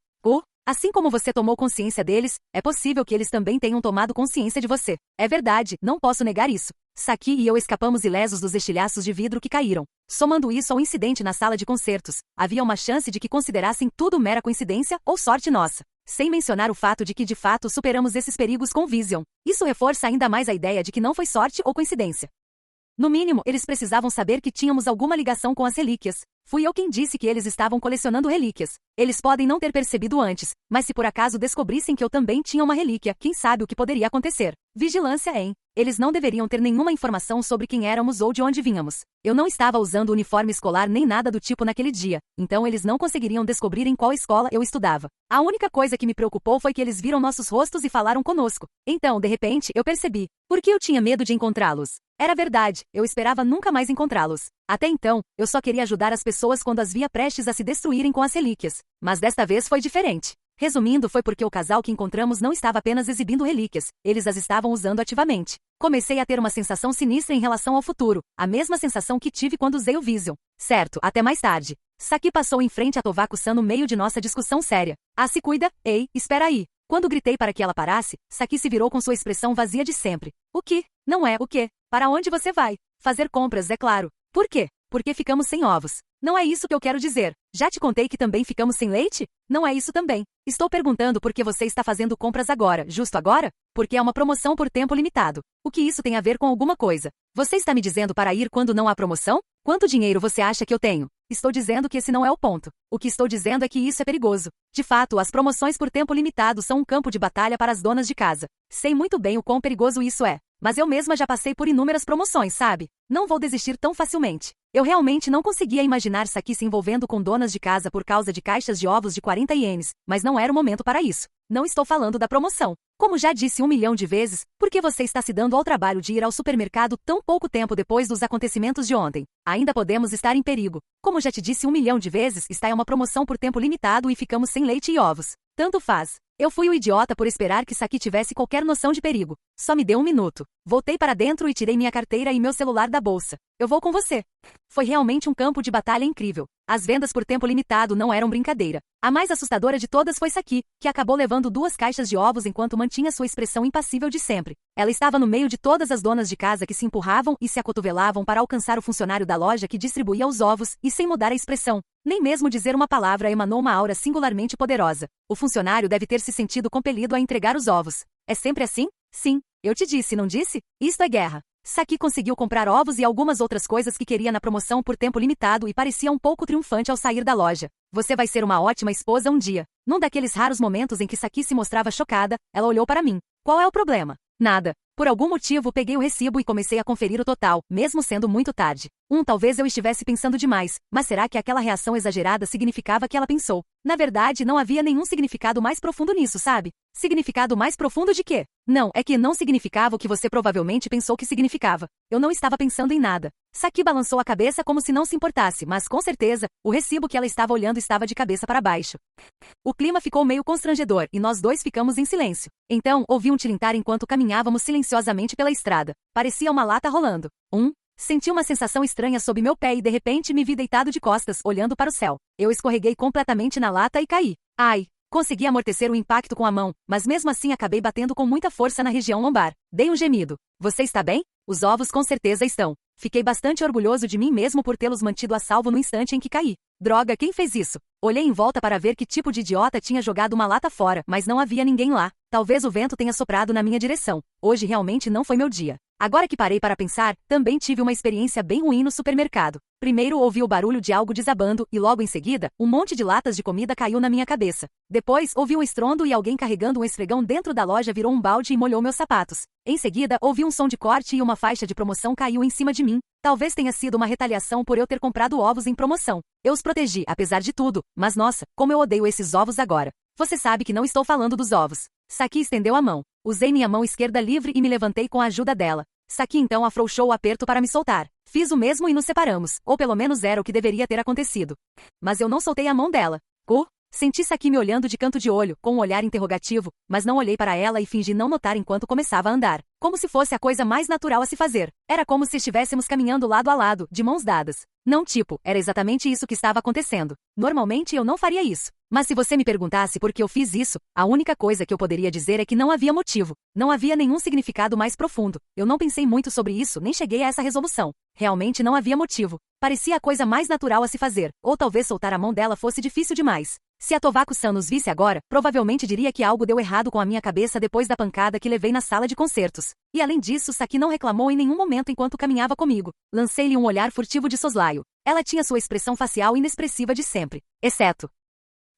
Assim como você tomou consciência deles, é possível que eles também tenham tomado consciência de você. É verdade, não posso negar isso. Saki e eu escapamos ilesos dos estilhaços de vidro que caíram. Somando isso ao incidente na sala de concertos, havia uma chance de que considerassem tudo mera coincidência ou sorte nossa. Sem mencionar o fato de que de fato superamos esses perigos com Vision. Isso reforça ainda mais a ideia de que não foi sorte ou coincidência. No mínimo, eles precisavam saber que tínhamos alguma ligação com as relíquias. Fui eu quem disse que eles estavam colecionando relíquias. Eles podem não ter percebido antes, mas se por acaso descobrissem que eu também tinha uma relíquia, quem sabe o que poderia acontecer? Vigilância, hein? Eles não deveriam ter nenhuma informação sobre quem éramos ou de onde vínhamos. Eu não estava usando uniforme escolar nem nada do tipo naquele dia, então eles não conseguiriam descobrir em qual escola eu estudava. A única coisa que me preocupou foi que eles viram nossos rostos e falaram conosco. Então, de repente, eu percebi. Por que eu tinha medo de encontrá-los? Era verdade, eu esperava nunca mais encontrá-los. Até então, eu só queria ajudar as pessoas quando as via prestes a se destruírem com as relíquias. Mas desta vez foi diferente. Resumindo, foi porque o casal que encontramos não estava apenas exibindo relíquias, eles as estavam usando ativamente. Comecei a ter uma sensação sinistra em relação ao futuro, a mesma sensação que tive quando usei o Vision. Certo, até mais tarde. Saki passou em frente a Tovaku-san no meio de nossa discussão séria. Ah, se cuida, ei, espera aí. Quando gritei para que ela parasse, Saki se virou com sua expressão vazia de sempre. O que? Não é o quê? Para onde você vai? Fazer compras, é claro. Por quê? Porque ficamos sem ovos. Não é isso que eu quero dizer. Já te contei que também ficamos sem leite? Não é isso também. Estou perguntando por que você está fazendo compras agora, justo agora? Porque é uma promoção por tempo limitado. O que isso tem a ver com alguma coisa? Você está me dizendo para ir quando não há promoção? Quanto dinheiro você acha que eu tenho? Estou dizendo que esse não é o ponto. O que estou dizendo é que isso é perigoso. De fato, as promoções por tempo limitado são um campo de batalha para as donas de casa. Sei muito bem o quão perigoso isso é. Mas eu mesma já passei por inúmeras promoções, sabe? Não vou desistir tão facilmente. Eu realmente não conseguia imaginar Saki se envolvendo com donas de casa por causa de caixas de ovos de 40 ienes, mas não era o momento para isso. Não estou falando da promoção. Como já disse 1 milhão de vezes, por que você está se dando ao trabalho de ir ao supermercado tão pouco tempo depois dos acontecimentos de ontem? Ainda podemos estar em perigo. Como já te disse 1 milhão de vezes, está em uma promoção por tempo limitado e ficamos sem leite e ovos. Tanto faz. Eu fui o idiota por esperar que Saki tivesse qualquer noção de perigo. Só me deu 1 minuto. Voltei para dentro e tirei minha carteira e meu celular da bolsa. Eu vou com você. Foi realmente um campo de batalha incrível. As vendas por tempo limitado não eram brincadeira. A mais assustadora de todas foi Saki, que acabou levando 2 caixas de ovos enquanto mantinha sua expressão impassível de sempre. Ela estava no meio de todas as donas de casa que se empurravam e se acotovelavam para alcançar o funcionário da loja que distribuía os ovos, e sem mudar a expressão. Nem mesmo dizer uma palavra emanou uma aura singularmente poderosa. O funcionário deve ter se sentido compelido a entregar os ovos. É sempre assim? Sim. Eu te disse, não disse? Isto é guerra. Saki conseguiu comprar ovos e algumas outras coisas que queria na promoção por tempo limitado e parecia um pouco triunfante ao sair da loja. Você vai ser uma ótima esposa um dia. Num daqueles raros momentos em que Saki se mostrava chocada, ela olhou para mim. Qual é o problema? Nada. Por algum motivo, peguei o recibo e comecei a conferir o total, mesmo sendo muito tarde. Talvez eu estivesse pensando demais, mas será que aquela reação exagerada significava que ela pensou? Na verdade, não havia nenhum significado mais profundo nisso, sabe? Significado mais profundo de quê? Não, é que não significava o que você provavelmente pensou que significava. Eu não estava pensando em nada. Saki balançou a cabeça como se não se importasse, mas com certeza, o recibo que ela estava olhando estava de cabeça para baixo. O clima ficou meio constrangedor e nós dois ficamos em silêncio. Então, ouvi um tilintar enquanto caminhávamos silenciosamente pela estrada. Parecia uma lata rolando. Senti uma sensação estranha sob meu pé e de repente me vi deitado de costas, olhando para o céu. Eu escorreguei completamente na lata e caí. Ai! Consegui amortecer o impacto com a mão, mas mesmo assim acabei batendo com muita força na região lombar. Dei um gemido. Você está bem? Os ovos com certeza estão. Fiquei bastante orgulhoso de mim mesmo por tê-los mantido a salvo no instante em que caí. Droga, quem fez isso? Olhei em volta para ver que tipo de idiota tinha jogado uma lata fora, mas não havia ninguém lá. Talvez o vento tenha soprado na minha direção. Hoje realmente não foi meu dia. Agora que parei para pensar, também tive uma experiência bem ruim no supermercado. Primeiro ouvi o barulho de algo desabando e logo em seguida, um monte de latas de comida caiu na minha cabeça. Depois, ouvi um estrondo e alguém carregando um esfregão dentro da loja virou um balde e molhou meus sapatos. Em seguida, ouvi um som de corte e uma faixa de promoção caiu em cima de mim. Talvez tenha sido uma retaliação por eu ter comprado ovos em promoção. Eu os protegi, apesar de tudo, mas nossa, como eu odeio esses ovos agora. Você sabe que não estou falando dos ovos. Saki estendeu a mão. Usei minha mão esquerda livre e me levantei com a ajuda dela. Saki então afrouxou o aperto para me soltar. Fiz o mesmo e nos separamos, ou pelo menos era o que deveria ter acontecido. Mas eu não soltei a mão dela. Senti Saki me olhando de canto de olho, com um olhar interrogativo, mas não olhei para ela e fingi não notar enquanto começava a andar. Como se fosse a coisa mais natural a se fazer. Era como se estivéssemos caminhando lado a lado, de mãos dadas. Não era exatamente isso que estava acontecendo. Normalmente eu não faria isso. Mas se você me perguntasse por que eu fiz isso, a única coisa que eu poderia dizer é que não havia motivo. Não havia nenhum significado mais profundo. Eu não pensei muito sobre isso, nem cheguei a essa resolução. Realmente não havia motivo. Parecia a coisa mais natural a se fazer, ou talvez soltar a mão dela fosse difícil demais. Se a Tovako-san nos visse agora, provavelmente diria que algo deu errado com a minha cabeça depois da pancada que levei na sala de concertos. E além disso, Saki não reclamou em nenhum momento enquanto caminhava comigo. Lancei-lhe um olhar furtivo de soslaio. Ela tinha sua expressão facial inexpressiva de sempre. Exceto.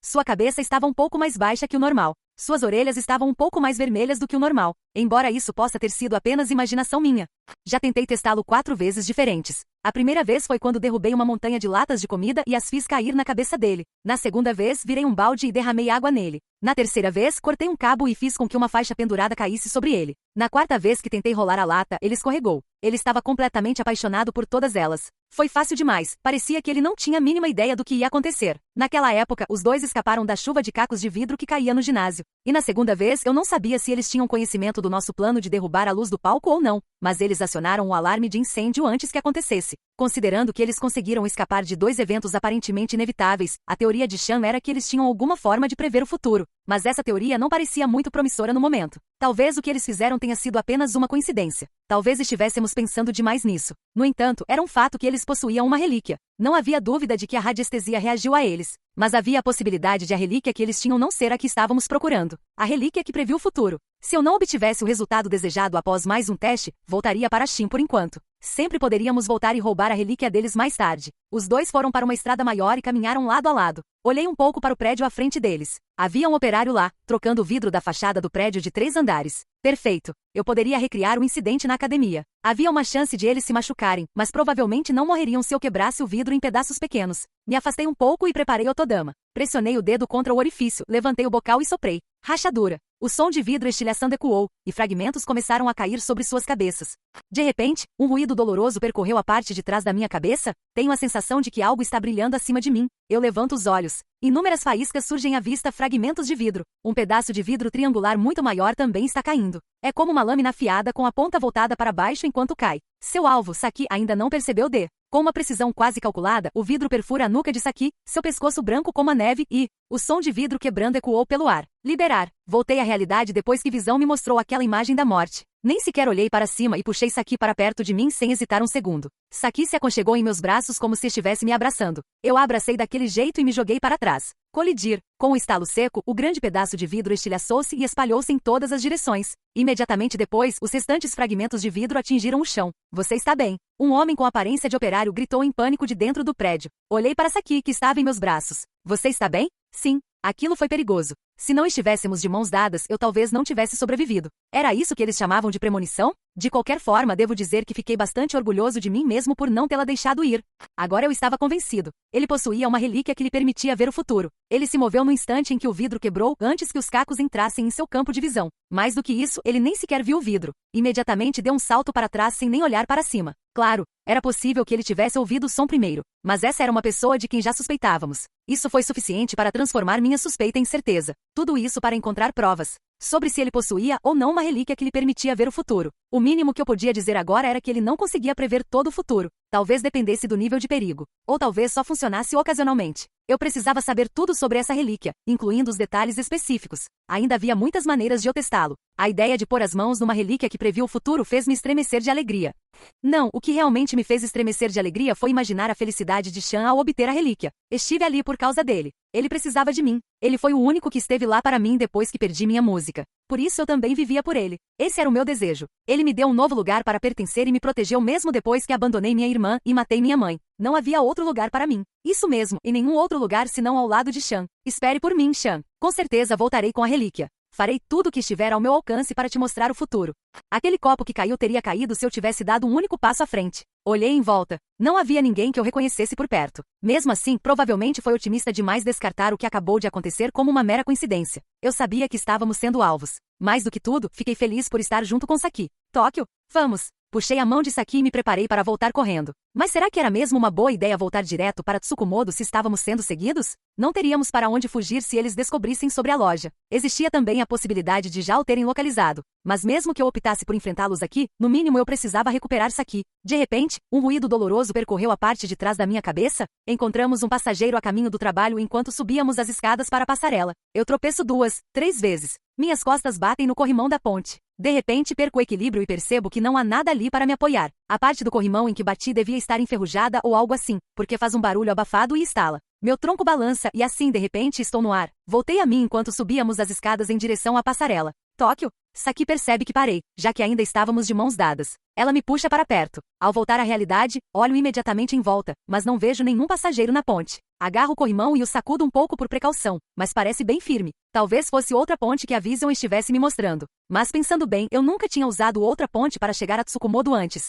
Sua cabeça estava um pouco mais baixa que o normal. Suas orelhas estavam um pouco mais vermelhas do que o normal, embora isso possa ter sido apenas imaginação minha. Já tentei testá-lo 4 vezes diferentes. A primeira vez foi quando derrubei uma montanha de latas de comida e as fiz cair na cabeça dele. Na segunda vez, virei um balde e derramei água nele. Na terceira vez, cortei um cabo e fiz com que uma faixa pendurada caísse sobre ele. Na quarta vez que tentei rolar a lata, ele escorregou. Ele estava completamente apaixonado por todas elas. Foi fácil demais, parecia que ele não tinha a mínima ideia do que ia acontecer. Naquela época, os dois escaparam da chuva de cacos de vidro que caía no ginásio. E na segunda vez, eu não sabia se eles tinham conhecimento do nosso plano de derrubar a luz do palco ou não, mas eles acionaram o alarme de incêndio antes que acontecesse. Considerando que eles conseguiram escapar de 2 eventos aparentemente inevitáveis, a teoria de Chan era que eles tinham alguma forma de prever o futuro. Mas essa teoria não parecia muito promissora no momento. Talvez o que eles fizeram tenha sido apenas uma coincidência. Talvez estivéssemos pensando demais nisso. No entanto, era um fato que eles possuíam uma relíquia. Não havia dúvida de que a radiestesia reagiu a eles. Mas havia a possibilidade de a relíquia que eles tinham não ser a que estávamos procurando. A relíquia que previu o futuro. Se eu não obtivesse o resultado desejado após mais um teste, voltaria para Shin por enquanto. Sempre poderíamos voltar e roubar a relíquia deles mais tarde. Os dois foram para uma estrada maior e caminharam lado a lado. Olhei um pouco para o prédio à frente deles. Havia um operário lá, trocando o vidro da fachada do prédio de 3 andares. Perfeito. Eu poderia recriar o incidente na academia. Havia uma chance de eles se machucarem, mas provavelmente não morreriam se eu quebrasse o vidro em pedaços pequenos. Me afastei um pouco e preparei o Todama. Pressionei o dedo contra o orifício, levantei o bocal e soprei. Rachadura. O som de vidro estilhaçando ecoou, e fragmentos começaram a cair sobre suas cabeças. De repente, um ruído doloroso percorreu a parte de trás da minha cabeça. Tenho a sensação de que algo está brilhando acima de mim. Eu levanto os olhos. Inúmeras faíscas surgem à vista, fragmentos de vidro. Um pedaço de vidro triangular muito maior também está caindo. É como uma lâmina afiada com a ponta voltada para baixo enquanto cai. Seu alvo, Saki, ainda não percebeu Com uma precisão quase calculada, o vidro perfura a nuca de Saki, seu pescoço branco como a neve e... O som de vidro quebrando ecoou pelo ar. Liberar. Voltei à realidade depois que Visão me mostrou aquela imagem da morte. Nem sequer olhei para cima e puxei Saki para perto de mim sem hesitar um segundo. Saki se aconchegou em meus braços como se estivesse me abraçando. Eu a abracei daquele jeito e me joguei para trás. Colidir. Com um estalo seco, o grande pedaço de vidro estilhaçou-se e espalhou-se em todas as direções. Imediatamente depois, os restantes fragmentos de vidro atingiram o chão. Você está bem. Um homem com aparência de operário gritou em pânico de dentro do prédio. Olhei para Saki, que estava em meus braços. Você está bem? Sim. Aquilo foi perigoso. Se não estivéssemos de mãos dadas, eu talvez não tivesse sobrevivido. Era isso que eles chamavam de premonição? De qualquer forma, devo dizer que fiquei bastante orgulhoso de mim mesmo por não tê-la deixado ir. Agora eu estava convencido. Ele possuía uma relíquia que lhe permitia ver o futuro. Ele se moveu no instante em que o vidro quebrou antes que os cacos entrassem em seu campo de visão. Mais do que isso, ele nem sequer viu o vidro. Imediatamente deu um salto para trás sem nem olhar para cima. Claro, era possível que ele tivesse ouvido o som primeiro. Mas essa era uma pessoa de quem já suspeitávamos. Isso foi suficiente para transformar minha suspeita em certeza. Tudo isso para encontrar provas sobre se ele possuía ou não uma relíquia que lhe permitia ver o futuro. O mínimo que eu podia dizer agora era que ele não conseguia prever todo o futuro. Talvez dependesse do nível de perigo. Ou talvez só funcionasse ocasionalmente. Eu precisava saber tudo sobre essa relíquia, incluindo os detalhes específicos. Ainda havia muitas maneiras de eu testá-lo. A ideia de pôr as mãos numa relíquia que previa o futuro fez-me estremecer de alegria. Não, o que realmente me fez estremecer de alegria foi imaginar a felicidade de Sean ao obter a relíquia. Estive ali por causa dele. Ele precisava de mim. Ele foi o único que esteve lá para mim depois que perdi minha música. Por isso eu também vivia por ele. Esse era o meu desejo. Ele me deu um novo lugar para pertencer e me protegeu mesmo depois que abandonei minha irmã e matei minha mãe. Não havia outro lugar para mim. Isso mesmo, em nenhum outro lugar senão ao lado de Sean. Espere por mim, Sean. Com certeza voltarei com a relíquia. Farei tudo o que estiver ao meu alcance para te mostrar o futuro. Aquele copo que caiu teria caído se eu tivesse dado um único passo à frente. Olhei em volta. Não havia ninguém que eu reconhecesse por perto. Mesmo assim, provavelmente foi otimista demais descartar o que acabou de acontecer como uma mera coincidência. Eu sabia que estávamos sendo alvos. Mais do que tudo, fiquei feliz por estar junto com Saki. Tóquio? Vamos! Puxei a mão de Saki e me preparei para voltar correndo. Mas será que era mesmo uma boa ideia voltar direto para Tsukumodo se estávamos sendo seguidos? Não teríamos para onde fugir se eles descobrissem sobre a loja. Existia também a possibilidade de já o terem localizado. Mas mesmo que eu optasse por enfrentá-los aqui, no mínimo eu precisava recuperar Saki. De repente, um ruído doloroso percorreu a parte de trás da minha cabeça. Encontramos um passageiro a caminho do trabalho enquanto subíamos as escadas para a passarela. Eu tropeço 2, 3 vezes. Minhas costas batem no corrimão da ponte. De repente perco o equilíbrio e percebo que não há nada ali para me apoiar. A parte do corrimão em que bati devia estar enferrujada ou algo assim, porque faz um barulho abafado e estala. Meu tronco balança e assim de repente estou no ar. Voltei a mim enquanto subíamos as escadas em direção à passarela. Tóquio? Saki percebe que parei, já que ainda estávamos de mãos dadas. Ela me puxa para perto. Ao voltar à realidade, olho imediatamente em volta, mas não vejo nenhum passageiro na ponte. Agarro o corrimão e o sacudo um pouco por precaução, mas parece bem firme. Talvez fosse outra ponte que a Vision estivesse me mostrando. Mas pensando bem, eu nunca tinha usado outra ponte para chegar a Tsukumodo antes.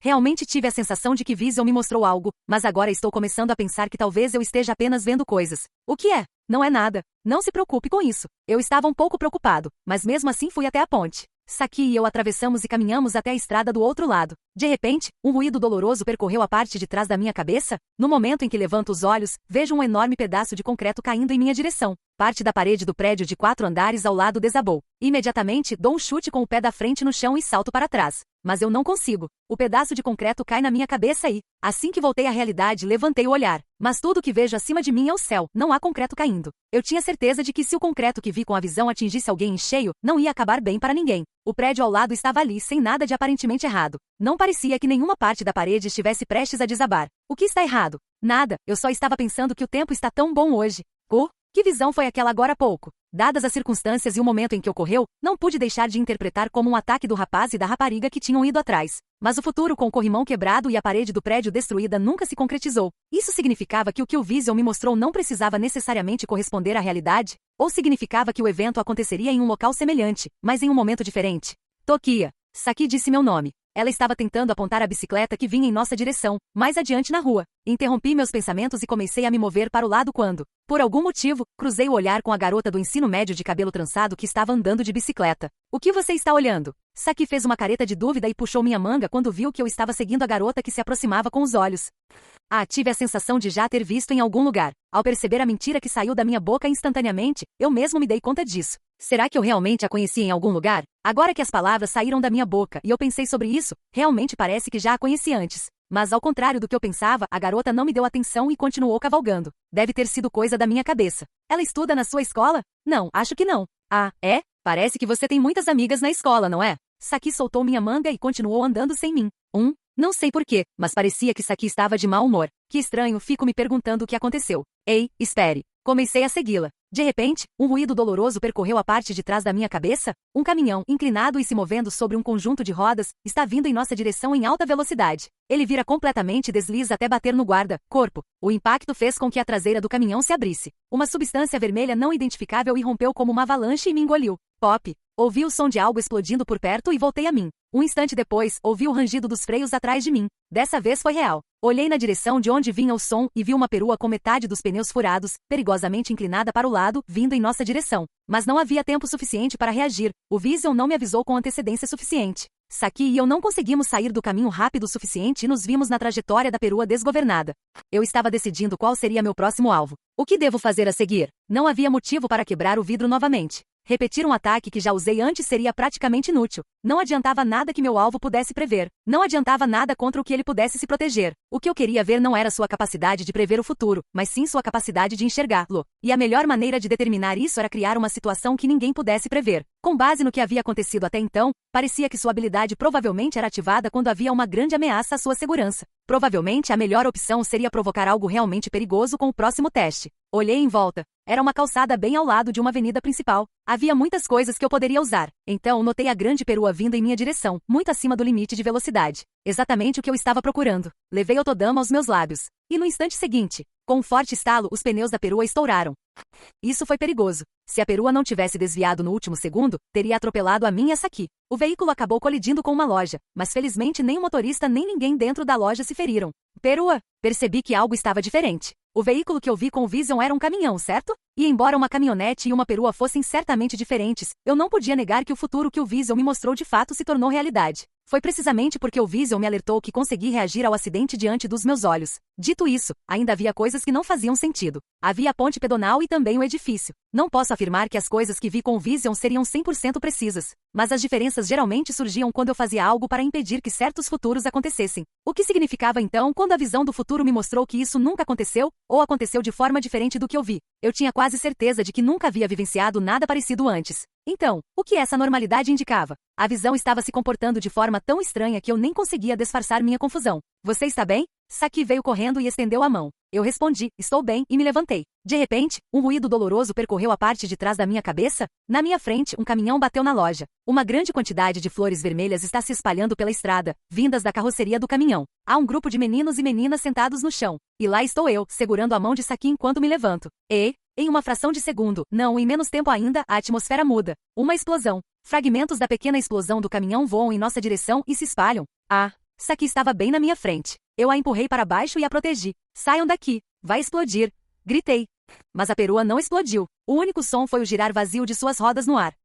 Realmente tive a sensação de que Vision me mostrou algo, mas agora estou começando a pensar que talvez eu esteja apenas vendo coisas. O que é? Não é nada. Não se preocupe com isso. Eu estava um pouco preocupado, mas mesmo assim fui até a ponte. Saki e eu atravessamos e caminhamos até a estrada do outro lado. De repente, um ruído doloroso percorreu a parte de trás da minha cabeça. No momento em que levanto os olhos, vejo um enorme pedaço de concreto caindo em minha direção. Parte da parede do prédio de 4 andares ao lado desabou. Imediatamente, dou um chute com o pé da frente no chão e salto para trás. Mas eu não consigo. O pedaço de concreto cai na minha cabeça e, assim que voltei à realidade, levantei o olhar. Mas tudo o que vejo acima de mim é o céu, não há concreto caindo. Eu tinha certeza de que se o concreto que vi com a visão atingisse alguém em cheio, não ia acabar bem para ninguém. O prédio ao lado estava ali, sem nada de aparentemente errado. Não parecia que nenhuma parte da parede estivesse prestes a desabar. O que está errado? Nada, eu só estava pensando que o tempo está tão bom hoje. Que visão foi aquela agora há pouco? Dadas as circunstâncias e o momento em que ocorreu, não pude deixar de interpretar como um ataque do rapaz e da rapariga que tinham ido atrás. Mas o futuro com o corrimão quebrado e a parede do prédio destruída nunca se concretizou. Isso significava que o que o Vision me mostrou não precisava necessariamente corresponder à realidade? Ou significava que o evento aconteceria em um local semelhante, mas em um momento diferente? Tokia. Saki disse meu nome. Ela estava tentando apontar a bicicleta que vinha em nossa direção, mais adiante na rua. Interrompi meus pensamentos e comecei a me mover para o lado quando, por algum motivo, cruzei o olhar com a garota do ensino médio de cabelo trançado que estava andando de bicicleta. O que você está olhando? Saki fez uma careta de dúvida e puxou minha manga quando viu que eu estava seguindo a garota que se aproximava com os olhos. Tive a sensação de já ter visto em algum lugar. Ao perceber a mentira que saiu da minha boca instantaneamente, eu mesmo me dei conta disso. Será que eu realmente a conheci em algum lugar? Agora que as palavras saíram da minha boca e eu pensei sobre isso, realmente parece que já a conheci antes. Mas ao contrário do que eu pensava, a garota não me deu atenção e continuou cavalgando. Deve ter sido coisa da minha cabeça. Ela estuda na sua escola? Não, acho que não. É? Parece que você tem muitas amigas na escola, não é? Saki soltou minha manga e continuou andando sem mim. Não sei porquê, mas parecia que Saki estava de mau humor. Que estranho, fico me perguntando o que aconteceu. Ei, espere. Comecei a segui-la. De repente, um ruído doloroso percorreu a parte de trás da minha cabeça. Um caminhão, inclinado e se movendo sobre um conjunto de rodas, está vindo em nossa direção em alta velocidade. Ele vira completamente e desliza até bater no guarda-corpo. O impacto fez com que a traseira do caminhão se abrisse. Uma substância vermelha não identificável irrompeu como uma avalanche e me engoliu. Pop! Ouvi o som de algo explodindo por perto e voltei a mim. Um instante depois, ouvi o rangido dos freios atrás de mim. Dessa vez foi real. Olhei na direção de onde vinha o som e vi uma perua com metade dos pneus furados, perigosamente inclinada para o lado, vindo em nossa direção. Mas não havia tempo suficiente para reagir. O Vision não me avisou com antecedência suficiente. Saki e eu não conseguimos sair do caminho rápido o suficiente e nos vimos na trajetória da perua desgovernada. Eu estava decidindo qual seria meu próximo alvo. O que devo fazer a seguir? Não havia motivo para quebrar o vidro novamente. Repetir um ataque que já usei antes seria praticamente inútil. Não adiantava nada que meu alvo pudesse prever. Não adiantava nada contra o que ele pudesse se proteger. O que eu queria ver não era sua capacidade de prever o futuro, mas sim sua capacidade de enxergá-lo. E a melhor maneira de determinar isso era criar uma situação que ninguém pudesse prever. Com base no que havia acontecido até então, parecia que sua habilidade provavelmente era ativada quando havia uma grande ameaça à sua segurança. Provavelmente a melhor opção seria provocar algo realmente perigoso com o próximo teste. Olhei em volta. Era uma calçada bem ao lado de uma avenida principal. Havia muitas coisas que eu poderia usar. Então notei a grande perua vindo em minha direção, muito acima do limite de velocidade. Exatamente o que eu estava procurando. Levei o Todama aos meus lábios. E no instante seguinte, com um forte estalo, os pneus da perua estouraram. Isso foi perigoso. Se a perua não tivesse desviado no último segundo, teria atropelado a mim e a Saki. O veículo acabou colidindo com uma loja, mas felizmente nem o motorista nem ninguém dentro da loja se feriram. Perua! Percebi que algo estava diferente. O veículo que eu vi com o Vision era um caminhão, certo? E embora uma caminhonete e uma perua fossem certamente diferentes, eu não podia negar que o futuro que o Vision me mostrou de fato se tornou realidade. Foi precisamente porque o Vision me alertou que consegui reagir ao acidente diante dos meus olhos. Dito isso, ainda havia coisas que não faziam sentido. Havia a ponte pedonal e também o edifício. Não posso afirmar que as coisas que vi com o Vision seriam 100% precisas, mas as diferenças geralmente surgiam quando eu fazia algo para impedir que certos futuros acontecessem. O que significava então quando a visão do futuro me mostrou que isso nunca aconteceu, ou aconteceu de forma diferente do que eu vi? Eu tinha quase certeza de que nunca havia vivenciado nada parecido antes. Então, o que essa normalidade indicava? A visão estava se comportando de forma tão estranha que eu nem conseguia disfarçar minha confusão. Você está bem? Saki veio correndo e estendeu a mão. Eu respondi, estou bem, e me levantei. De repente, um ruído doloroso percorreu a parte de trás da minha cabeça. Na minha frente, um caminhão bateu na loja. Uma grande quantidade de flores vermelhas está se espalhando pela estrada, vindas da carroceria do caminhão. Há um grupo de meninos e meninas sentados no chão. E lá estou eu, segurando a mão de Saki enquanto me levanto. Em uma fração de segundo, não, em menos tempo ainda, a atmosfera muda. Uma explosão. Fragmentos da pequena explosão do caminhão voam em nossa direção e se espalham. Saki estava bem na minha frente. Eu a empurrei para baixo e a protegi. Saiam daqui. Vai explodir. Gritei. Mas a perua não explodiu. O único som foi o girar vazio de suas rodas no ar.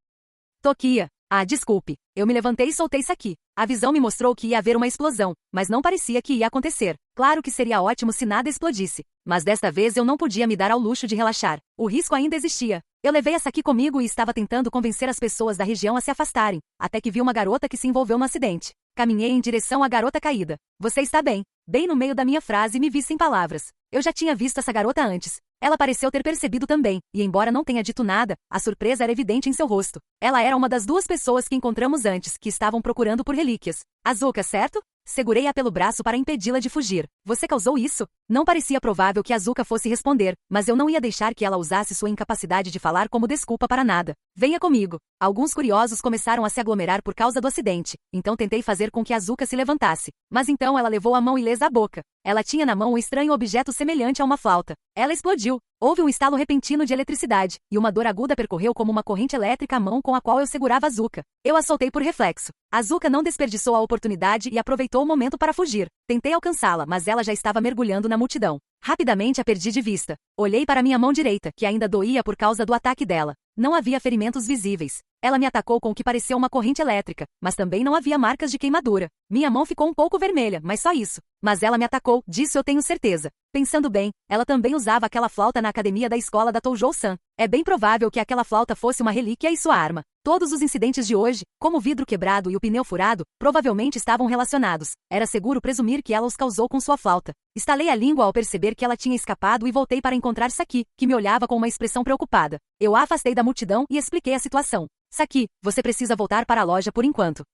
Tokia. Desculpe. Eu me levantei e soltei Saki. A visão me mostrou que ia haver uma explosão, mas não parecia que ia acontecer. Claro que seria ótimo se nada explodisse. Mas desta vez eu não podia me dar ao luxo de relaxar. O risco ainda existia. Eu levei a Saki comigo e estava tentando convencer as pessoas da região a se afastarem, até que vi uma garota que se envolveu no acidente. Caminhei em direção à garota caída. Você está bem? Bem no meio da minha frase me vi sem palavras. Eu já tinha visto essa garota antes. Ela pareceu ter percebido também, e embora não tenha dito nada, a surpresa era evidente em seu rosto. Ela era uma das duas pessoas que encontramos antes, que estavam procurando por relíquias. Azuka, certo? Segurei-a pelo braço para impedi-la de fugir. Você causou isso? Não parecia provável que Azuka fosse responder, mas eu não ia deixar que ela usasse sua incapacidade de falar como desculpa para nada. Venha comigo. Alguns curiosos começaram a se aglomerar por causa do acidente, então tentei fazer com que Azuka se levantasse. Mas então ela levou a mão ilesa à boca. Ela tinha na mão um estranho objeto semelhante a uma flauta. Ela explodiu. Houve um estalo repentino de eletricidade, e uma dor aguda percorreu como uma corrente elétrica a mão com a qual eu segurava Azuka. Eu a soltei por reflexo. Azuka não desperdiçou a oportunidade e aproveitou o momento para fugir. Tentei alcançá-la, mas ela já estava mergulhando na multidão. Rapidamente a perdi de vista. Olhei para minha mão direita, que ainda doía por causa do ataque dela. Não havia ferimentos visíveis. Ela me atacou com o que pareceu uma corrente elétrica, mas também não havia marcas de queimadura. Minha mão ficou um pouco vermelha, mas só isso. Mas ela me atacou, disso eu tenho certeza. Pensando bem, ela também usava aquela flauta na academia da escola da Toujou-san. É bem provável que aquela flauta fosse uma relíquia e sua arma. Todos os incidentes de hoje, como o vidro quebrado e o pneu furado, provavelmente estavam relacionados. Era seguro presumir que ela os causou com sua flauta. Estalei a língua ao perceber que ela tinha escapado e voltei para encontrar Saki, que me olhava com uma expressão preocupada. Eu a afastei da multidão e expliquei a situação. Saki, você precisa voltar para a loja por enquanto.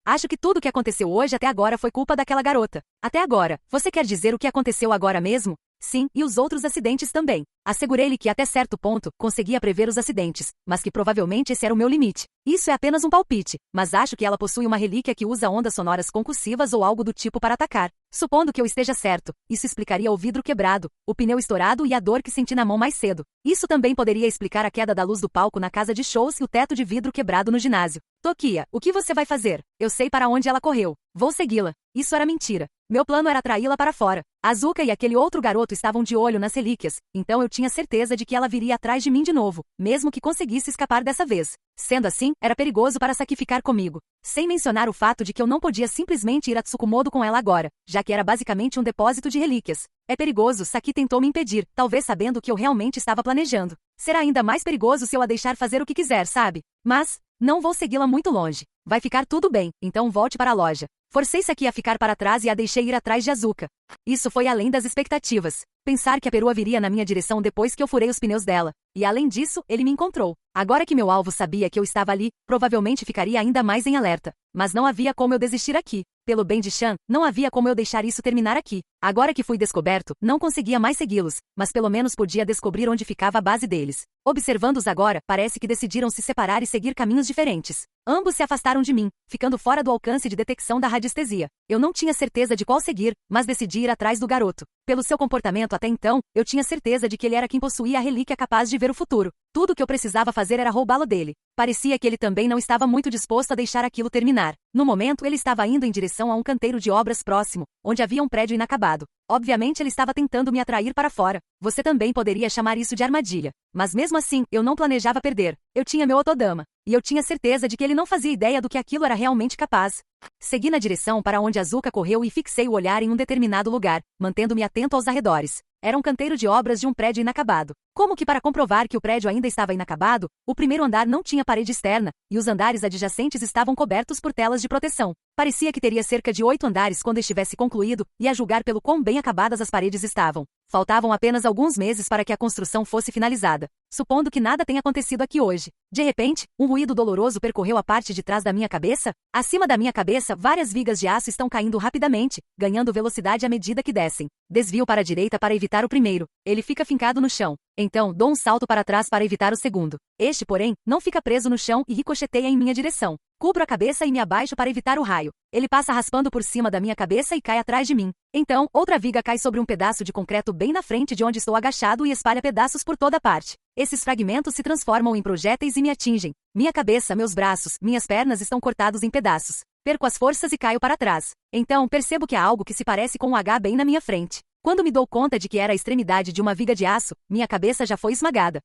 Acho que tudo o que aconteceu hoje até agora foi culpa daquela garota. Até agora, você quer dizer o que aconteceu agora mesmo? Sim, e os outros acidentes também. Assegurei-lhe que até certo ponto, conseguia prever os acidentes, mas que provavelmente esse era o meu limite. Isso é apenas um palpite, mas acho que ela possui uma relíquia que usa ondas sonoras concussivas ou algo do tipo para atacar. Supondo que eu esteja certo, isso explicaria o vidro quebrado, o pneu estourado e a dor que senti na mão mais cedo. Isso também poderia explicar a queda da luz do palco na casa de shows e o teto de vidro quebrado no ginásio. Tokia, o que você vai fazer? Eu sei para onde ela correu. Vou segui-la. Isso era mentira. Meu plano era atraí-la para fora. Azuka e aquele outro garoto estavam de olho nas relíquias, então eu tinha certeza de que ela viria atrás de mim de novo, mesmo que conseguisse escapar dessa vez. Sendo assim, era perigoso para Saki ficar comigo. Sem mencionar o fato de que eu não podia simplesmente ir a Tsukumodo com ela agora, já que era basicamente um depósito de relíquias. É perigoso, Saki tentou me impedir, talvez sabendo o que eu realmente estava planejando. Será ainda mais perigoso se eu a deixar fazer o que quiser, sabe? Mas não vou segui-la muito longe. Vai ficar tudo bem, então volte para a loja. Forcei Saki a ficar para trás e a deixei ir atrás de Azuka. Isso foi além das expectativas. Pensar que a perua viria na minha direção depois que eu furei os pneus dela. E além disso, ele me encontrou. Agora que meu alvo sabia que eu estava ali, provavelmente ficaria ainda mais em alerta. Mas não havia como eu desistir aqui. Pelo bem de Shan, não havia como eu deixar isso terminar aqui. Agora que fui descoberto, não conseguia mais segui-los, mas pelo menos podia descobrir onde ficava a base deles. Observando-os agora, parece que decidiram se separar e seguir caminhos diferentes. Ambos se afastaram de mim, ficando fora do alcance de detecção da radiestesia. Eu não tinha certeza de qual seguir, mas decidi ir atrás do garoto. Pelo seu comportamento até então, eu tinha certeza de que ele era quem possuía a relíquia capaz de ver o futuro. Tudo o que eu precisava fazer era roubá-lo dele. Parecia que ele também não estava muito disposto a deixar aquilo terminar. No momento, ele estava indo em direção a um canteiro de obras próximo, onde havia um prédio inacabado. Obviamente ele estava tentando me atrair para fora. Você também poderia chamar isso de armadilha. Mas mesmo assim, eu não planejava perder. Eu tinha meu Otodama. E eu tinha certeza de que ele não fazia ideia do que aquilo era realmente capaz. Segui na direção para onde Azuka correu e fixei o olhar em um determinado lugar, mantendo-me atento aos arredores. Era um canteiro de obras de um prédio inacabado. Como que para comprovar que o prédio ainda estava inacabado, o primeiro andar não tinha parede externa, e os andares adjacentes estavam cobertos por telas de proteção. Parecia que teria cerca de 8 andares quando estivesse concluído, e a julgar pelo quão bem acabadas as paredes estavam. Faltavam apenas alguns meses para que a construção fosse finalizada. Supondo que nada tenha acontecido aqui hoje. De repente, um ruído doloroso percorreu a parte de trás da minha cabeça. Acima da minha cabeça, várias vigas de aço estão caindo rapidamente, ganhando velocidade à medida que descem. Desvio para a direita para evitar o primeiro. Ele fica fincado no chão. Então, dou um salto para trás para evitar o segundo. Este, porém, não fica preso no chão e ricocheteia em minha direção. Cubro a cabeça e me abaixo para evitar o raio. Ele passa raspando por cima da minha cabeça e cai atrás de mim. Então, outra viga cai sobre um pedaço de concreto bem na frente de onde estou agachado e espalha pedaços por toda parte. Esses fragmentos se transformam em projéteis e me atingem. Minha cabeça, meus braços, minhas pernas estão cortados em pedaços. Perco as forças e caio para trás. Então, percebo que há algo que se parece com um H bem na minha frente. Quando me dou conta de que era a extremidade de uma viga de aço, minha cabeça já foi esmagada.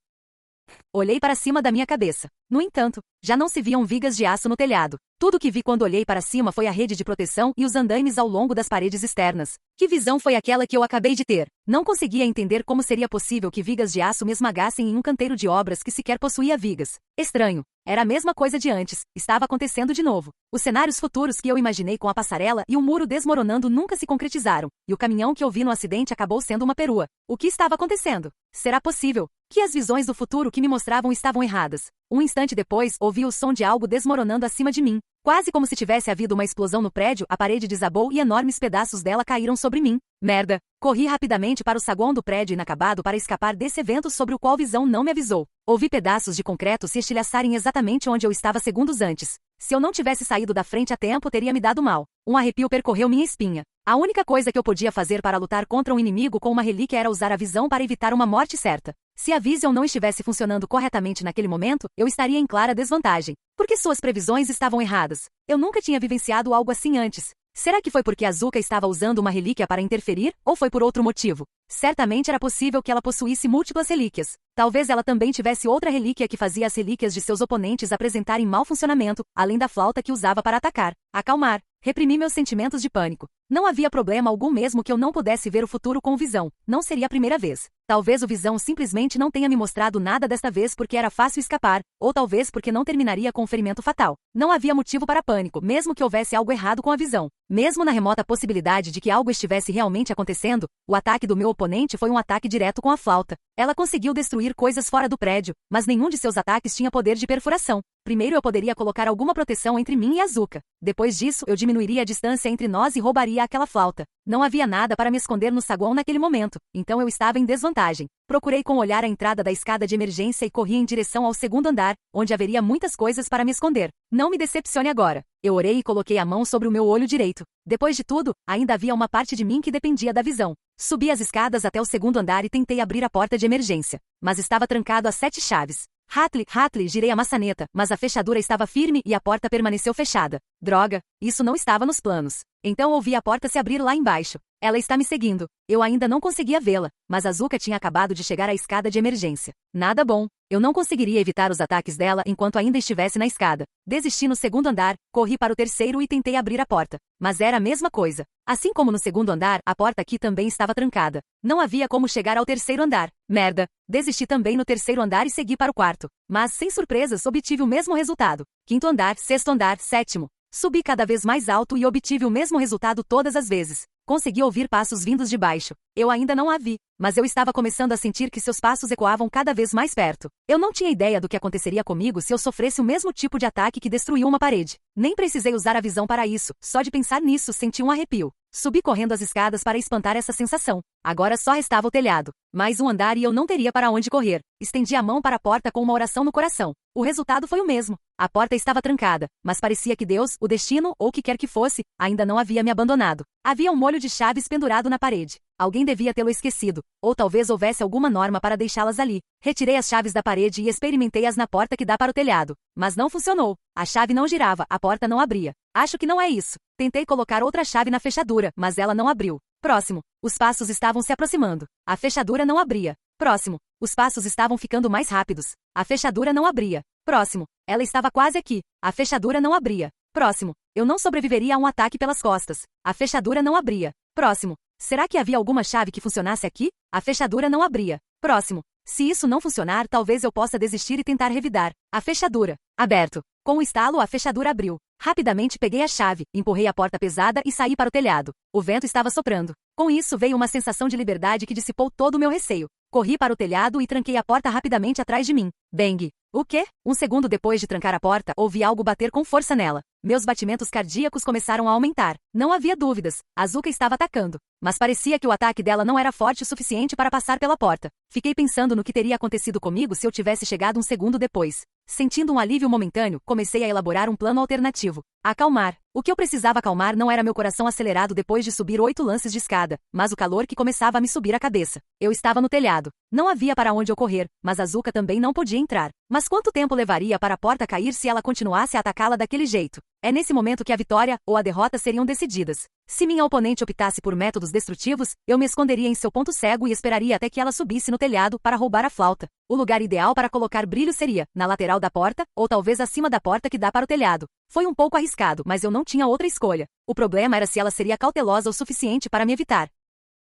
Olhei para cima da minha cabeça. No entanto, já não se viam vigas de aço no telhado. Tudo o que vi quando olhei para cima foi a rede de proteção e os andaimes ao longo das paredes externas. Que visão foi aquela que eu acabei de ter? Não conseguia entender como seria possível que vigas de aço me esmagassem em um canteiro de obras que sequer possuía vigas. Estranho. Era a mesma coisa de antes. Estava acontecendo de novo. Os cenários futuros que eu imaginei com a passarela e o muro desmoronando nunca se concretizaram, e o caminhão que eu vi no acidente acabou sendo uma perua. O que estava acontecendo? Será possível que as visões do futuro que me mostravam estavam erradas? Um instante depois, ouvi o som de algo desmoronando acima de mim. Quase como se tivesse havido uma explosão no prédio, a parede desabou e enormes pedaços dela caíram sobre mim. Merda! Corri rapidamente para o saguão do prédio inacabado para escapar desse evento sobre o qual Visão não me avisou. Ouvi pedaços de concreto se estilhaçarem exatamente onde eu estava segundos antes. Se eu não tivesse saído da frente a tempo, teria me dado mal. Um arrepio percorreu minha espinha. A única coisa que eu podia fazer para lutar contra um inimigo com uma relíquia era usar a visão para evitar uma morte certa. Se a Vision não estivesse funcionando corretamente naquele momento, eu estaria em clara desvantagem. Porque suas previsões estavam erradas. Eu nunca tinha vivenciado algo assim antes. Será que foi porque Azuka estava usando uma relíquia para interferir, ou foi por outro motivo? Certamente era possível que ela possuísse múltiplas relíquias. Talvez ela também tivesse outra relíquia que fazia as relíquias de seus oponentes apresentarem mau funcionamento, além da flauta que usava para atacar. Acalmar. Reprimi meus sentimentos de pânico. Não havia problema algum mesmo que eu não pudesse ver o futuro com o Visão. Não seria a primeira vez. Talvez o Visão simplesmente não tenha me mostrado nada desta vez porque era fácil escapar, ou talvez porque não terminaria com um ferimento fatal. Não havia motivo para pânico, mesmo que houvesse algo errado com a Visão. Mesmo na remota possibilidade de que algo estivesse realmente acontecendo, o ataque do meu oponente foi um ataque direto com a flauta. Ela conseguiu destruir coisas fora do prédio, mas nenhum de seus ataques tinha poder de perfuração. Primeiro eu poderia colocar alguma proteção entre mim e Azuka. Depois disso, eu diminuiria a distância entre nós e roubaria aquela flauta. Não havia nada para me esconder no saguão naquele momento, então eu estava em desvantagem. Procurei com o olhar a entrada da escada de emergência e corri em direção ao segundo andar, onde haveria muitas coisas para me esconder. Não me decepcione agora. Eu orei e coloquei a mão sobre o meu olho direito. Depois de tudo, ainda havia uma parte de mim que dependia da visão. Subi as escadas até o segundo andar e tentei abrir a porta de emergência, mas estava trancado a 7 chaves. Hatley, girei a maçaneta, mas a fechadura estava firme e a porta permaneceu fechada. Droga, isso não estava nos planos. Então ouvi a porta se abrir lá embaixo. Ela está me seguindo. Eu ainda não conseguia vê-la, mas Azuka tinha acabado de chegar à escada de emergência. Nada bom. Eu não conseguiria evitar os ataques dela enquanto ainda estivesse na escada. Desisti no segundo andar, corri para o terceiro e tentei abrir a porta. Mas era a mesma coisa. Assim como no segundo andar, a porta aqui também estava trancada. Não havia como chegar ao terceiro andar. Merda. Desisti também no terceiro andar e segui para o quarto. Mas, sem surpresas, obtive o mesmo resultado. quinto andar, sexto andar, sétimo. Subi cada vez mais alto e obtive o mesmo resultado todas as vezes. Consegui ouvir passos vindos de baixo. Eu ainda não a vi, mas eu estava começando a sentir que seus passos ecoavam cada vez mais perto. Eu não tinha ideia do que aconteceria comigo se eu sofresse o mesmo tipo de ataque que destruiu uma parede. Nem precisei usar a visão para isso, só de pensar nisso senti um arrepio. Subi correndo as escadas para espantar essa sensação. Agora só restava o telhado. Mais um andar e eu não teria para onde correr. Estendi a mão para a porta com uma oração no coração. O resultado foi o mesmo. A porta estava trancada, mas parecia que Deus, o destino, ou o que quer que fosse, ainda não havia me abandonado. Havia um molho de chaves pendurado na parede. Alguém devia tê-lo esquecido, ou talvez houvesse alguma norma para deixá-las ali. Retirei as chaves da parede e experimentei-as na porta que dá para o telhado. Mas não funcionou. A chave não girava, a porta não abria. Acho que não é isso. Tentei colocar outra chave na fechadura, mas ela não abriu. Próximo. Os passos estavam se aproximando. A fechadura não abria. Próximo. Os passos estavam ficando mais rápidos. A fechadura não abria. Próximo. Ela estava quase aqui. A fechadura não abria. Próximo. Eu não sobreviveria a um ataque pelas costas. A fechadura não abria. Próximo. Será que havia alguma chave que funcionasse aqui? A fechadura não abria. Próximo. Se isso não funcionar, talvez eu possa desistir e tentar revidar. A fechadura. Aberto. Com um estalo, a fechadura abriu. Rapidamente peguei a chave, empurrei a porta pesada e saí para o telhado. O vento estava soprando. Com isso veio uma sensação de liberdade que dissipou todo o meu receio. Corri para o telhado e tranquei a porta rapidamente atrás de mim. Bang! O quê? Um segundo depois de trancar a porta, ouvi algo bater com força nela. Meus batimentos cardíacos começaram a aumentar. Não havia dúvidas. A Azuka estava atacando. Mas parecia que o ataque dela não era forte o suficiente para passar pela porta. Fiquei pensando no que teria acontecido comigo se eu tivesse chegado um segundo depois. Sentindo um alívio momentâneo, comecei a elaborar um plano alternativo. Acalmar. O que eu precisava acalmar não era meu coração acelerado depois de subir 8 lances de escada, mas o calor que começava a me subir a cabeça. Eu estava no telhado. Não havia para onde eu correr, mas a Azuka também não podia entrar. Mas quanto tempo levaria para a porta cair se ela continuasse a atacá-la daquele jeito? É nesse momento que a vitória ou a derrota seriam decididas. Se minha oponente optasse por métodos destrutivos, eu me esconderia em seu ponto cego e esperaria até que ela subisse no telhado para roubar a flauta. O lugar ideal para colocar brilho seria na lateral da porta, ou talvez acima da porta que dá para o telhado. Foi um pouco arriscado, mas eu não tinha outra escolha. O problema era se ela seria cautelosa o suficiente para me evitar.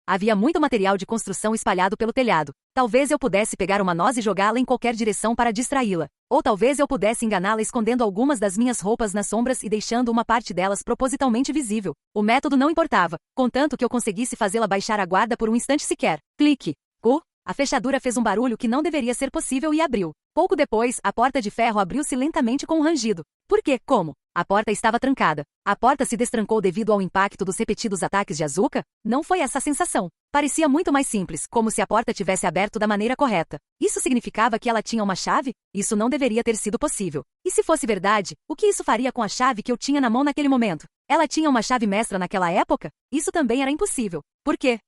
Havia muito material de construção espalhado pelo telhado. Talvez eu pudesse pegar uma noz e jogá-la em qualquer direção para distraí-la. Ou talvez eu pudesse enganá-la escondendo algumas das minhas roupas nas sombras e deixando uma parte delas propositalmente visível. O método não importava, contanto que eu conseguisse fazê-la baixar a guarda por um instante sequer. Clique. A fechadura fez um barulho que não deveria ser possível e abriu. Pouco depois, a porta de ferro abriu-se lentamente com um rangido. Por quê? Como? A porta estava trancada. A porta se destrancou devido ao impacto dos repetidos ataques de Azuka? Não foi essa a sensação. Parecia muito mais simples, como se a porta tivesse aberto da maneira correta. Isso significava que ela tinha uma chave? Isso não deveria ter sido possível. E se fosse verdade, o que isso faria com a chave que eu tinha na mão naquele momento? Ela tinha uma chave mestra naquela época? Isso também era impossível. Por quê?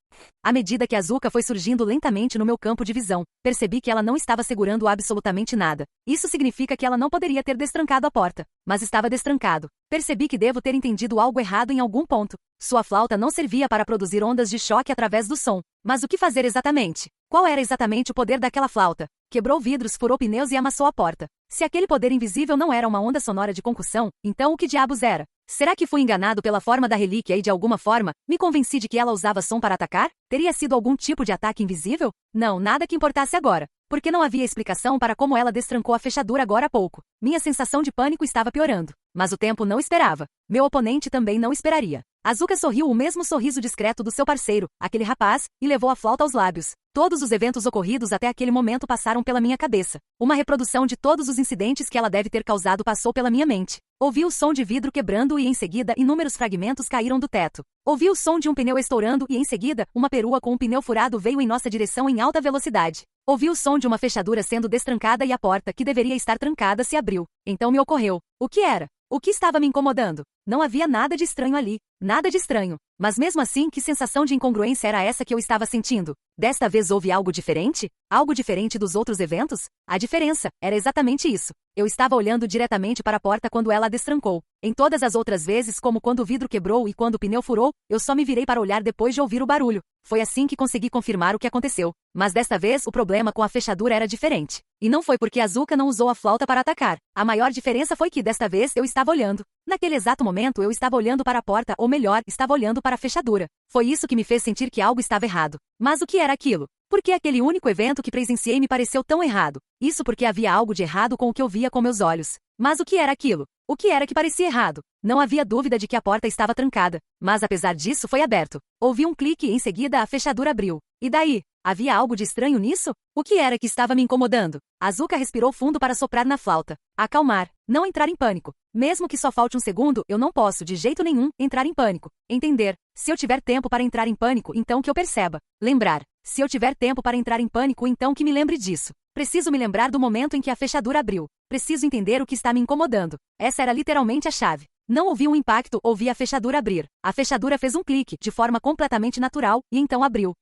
À medida que Azuka foi surgindo lentamente no meu campo de visão, percebi que ela não estava segurando absolutamente nada. Isso significa que ela não poderia ter destrancado a porta, mas estava destrancado. Percebi que devo ter entendido algo errado em algum ponto. Sua flauta não servia para produzir ondas de choque através do som. Mas o que fazer exatamente? Qual era exatamente o poder daquela flauta? Quebrou vidros, furou pneus e amassou a porta. Se aquele poder invisível não era uma onda sonora de concussão, então o que diabos era? Será que fui enganado pela forma da relíquia e de alguma forma, me convenci de que ela usava som para atacar? Teria sido algum tipo de ataque invisível? Não, nada que importasse agora. Porque não havia explicação para como ela destrancou a fechadura agora há pouco. Minha sensação de pânico estava piorando. Mas o tempo não esperava. Meu oponente também não esperaria. Azuka sorriu o mesmo sorriso discreto do seu parceiro, aquele rapaz, e levou a flauta aos lábios. Todos os eventos ocorridos até aquele momento passaram pela minha cabeça. Uma reprodução de todos os incidentes que ela deve ter causado passou pela minha mente. Ouvi o som de vidro quebrando e em seguida inúmeros fragmentos caíram do teto. Ouvi o som de um pneu estourando e em seguida uma perua com um pneu furado veio em nossa direção em alta velocidade. Ouvi o som de uma fechadura sendo destrancada e a porta, que deveria estar trancada, se abriu. Então me ocorreu. O que era? O que estava me incomodando? Não havia nada de estranho ali. Nada de estranho. Mas mesmo assim, que sensação de incongruência era essa que eu estava sentindo? Desta vez houve algo diferente? Algo diferente dos outros eventos? A diferença era exatamente isso. Eu estava olhando diretamente para a porta quando ela a destrancou. Em todas as outras vezes, como quando o vidro quebrou e quando o pneu furou, eu só me virei para olhar depois de ouvir o barulho. Foi assim que consegui confirmar o que aconteceu. Mas desta vez, o problema com a fechadura era diferente. E não foi porque Azuka não usou a flauta para atacar. A maior diferença foi que, desta vez, eu estava olhando. Naquele exato momento, eu estava olhando para a porta, ou melhor, estava olhando para a fechadura. Foi isso que me fez sentir que algo estava errado. Mas o que era aquilo? Por que aquele único evento que presenciei me pareceu tão errado? Isso porque havia algo de errado com o que eu via com meus olhos. Mas o que era aquilo? O que era que parecia errado? Não havia dúvida de que a porta estava trancada, mas apesar disso foi aberto. Ouvi um clique e em seguida a fechadura abriu. E daí? Havia algo de estranho nisso? O que era que estava me incomodando? Azuka respirou fundo para soprar na flauta. Acalmar. Não entrar em pânico. Mesmo que só falte um segundo, eu não posso, de jeito nenhum, entrar em pânico. Entender. Se eu tiver tempo para entrar em pânico, então que eu perceba. Lembrar. Se eu tiver tempo para entrar em pânico, então que me lembre disso. Preciso me lembrar do momento em que a fechadura abriu. Preciso entender o que está me incomodando. Essa era literalmente a chave. Não ouvi um impacto, ouvi a fechadura abrir. A fechadura fez um clique, de forma completamente natural, e então abriu.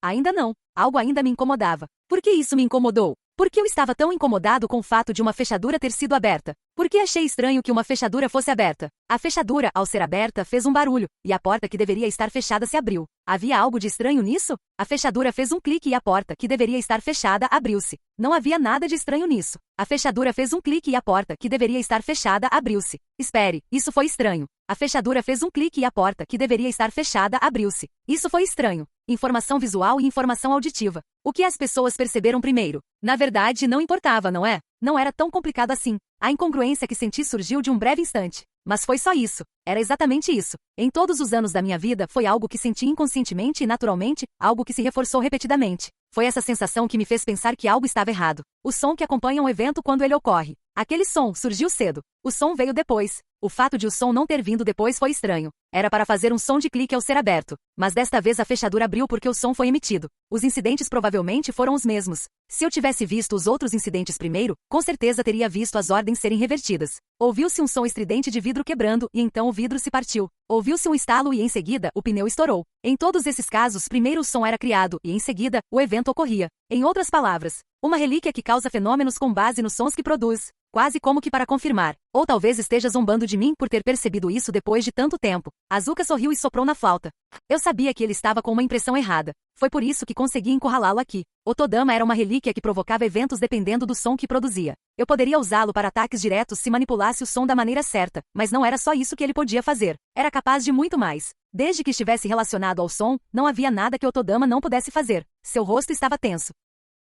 Ainda não. Algo ainda me incomodava. Por que isso me incomodou? Por que eu estava tão incomodado com o fato de uma fechadura ter sido aberta? Por que achei estranho que uma fechadura fosse aberta? A fechadura, ao ser aberta, fez um barulho, e a porta que deveria estar fechada se abriu. Havia algo de estranho nisso? A fechadura fez um clique e a porta, que deveria estar fechada, abriu-se. Não havia nada de estranho nisso. A fechadura fez um clique e a porta, que deveria estar fechada, abriu-se. Espere, isso foi estranho. A fechadura fez um clique e a porta, que deveria estar fechada, abriu-se. Isso foi estranho. Informação visual e informação auditiva. O que as pessoas perceberam primeiro? Na verdade, não importava, não é? Não era tão complicado assim. A incongruência que senti surgiu de um breve instante. Mas foi só isso. Era exatamente isso. Em todos os anos da minha vida, foi algo que senti inconscientemente e naturalmente, algo que se reforçou repetidamente. Foi essa sensação que me fez pensar que algo estava errado. O som que acompanha um evento quando ele ocorre. Aquele som surgiu cedo. O som veio depois. O fato de o som não ter vindo depois foi estranho. Era para fazer um som de clique ao ser aberto. Mas desta vez a fechadura abriu porque o som foi emitido. Os incidentes provavelmente foram os mesmos. Se eu tivesse visto os outros incidentes primeiro, com certeza teria visto as ordens serem revertidas. Ouviu-se um som estridente de vidro quebrando e então o vidro se partiu. Ouviu-se um estalo e em seguida o pneu estourou. Em todos esses casos, primeiro o som era criado e em seguida o evento ocorria. Em outras palavras, uma relíquia que causa fenômenos com base nos sons que produz. Quase como que para confirmar. Ou talvez esteja zombando de mim por ter percebido isso depois de tanto tempo. Azuka sorriu e soprou na flauta. Eu sabia que ele estava com uma impressão errada. Foi por isso que consegui encurralá-lo aqui. O Todama era uma relíquia que provocava eventos dependendo do som que produzia. Eu poderia usá-lo para ataques diretos se manipulasse o som da maneira certa, mas não era só isso que ele podia fazer. Era capaz de muito mais. Desde que estivesse relacionado ao som, não havia nada que o Todama não pudesse fazer. Seu rosto estava tenso.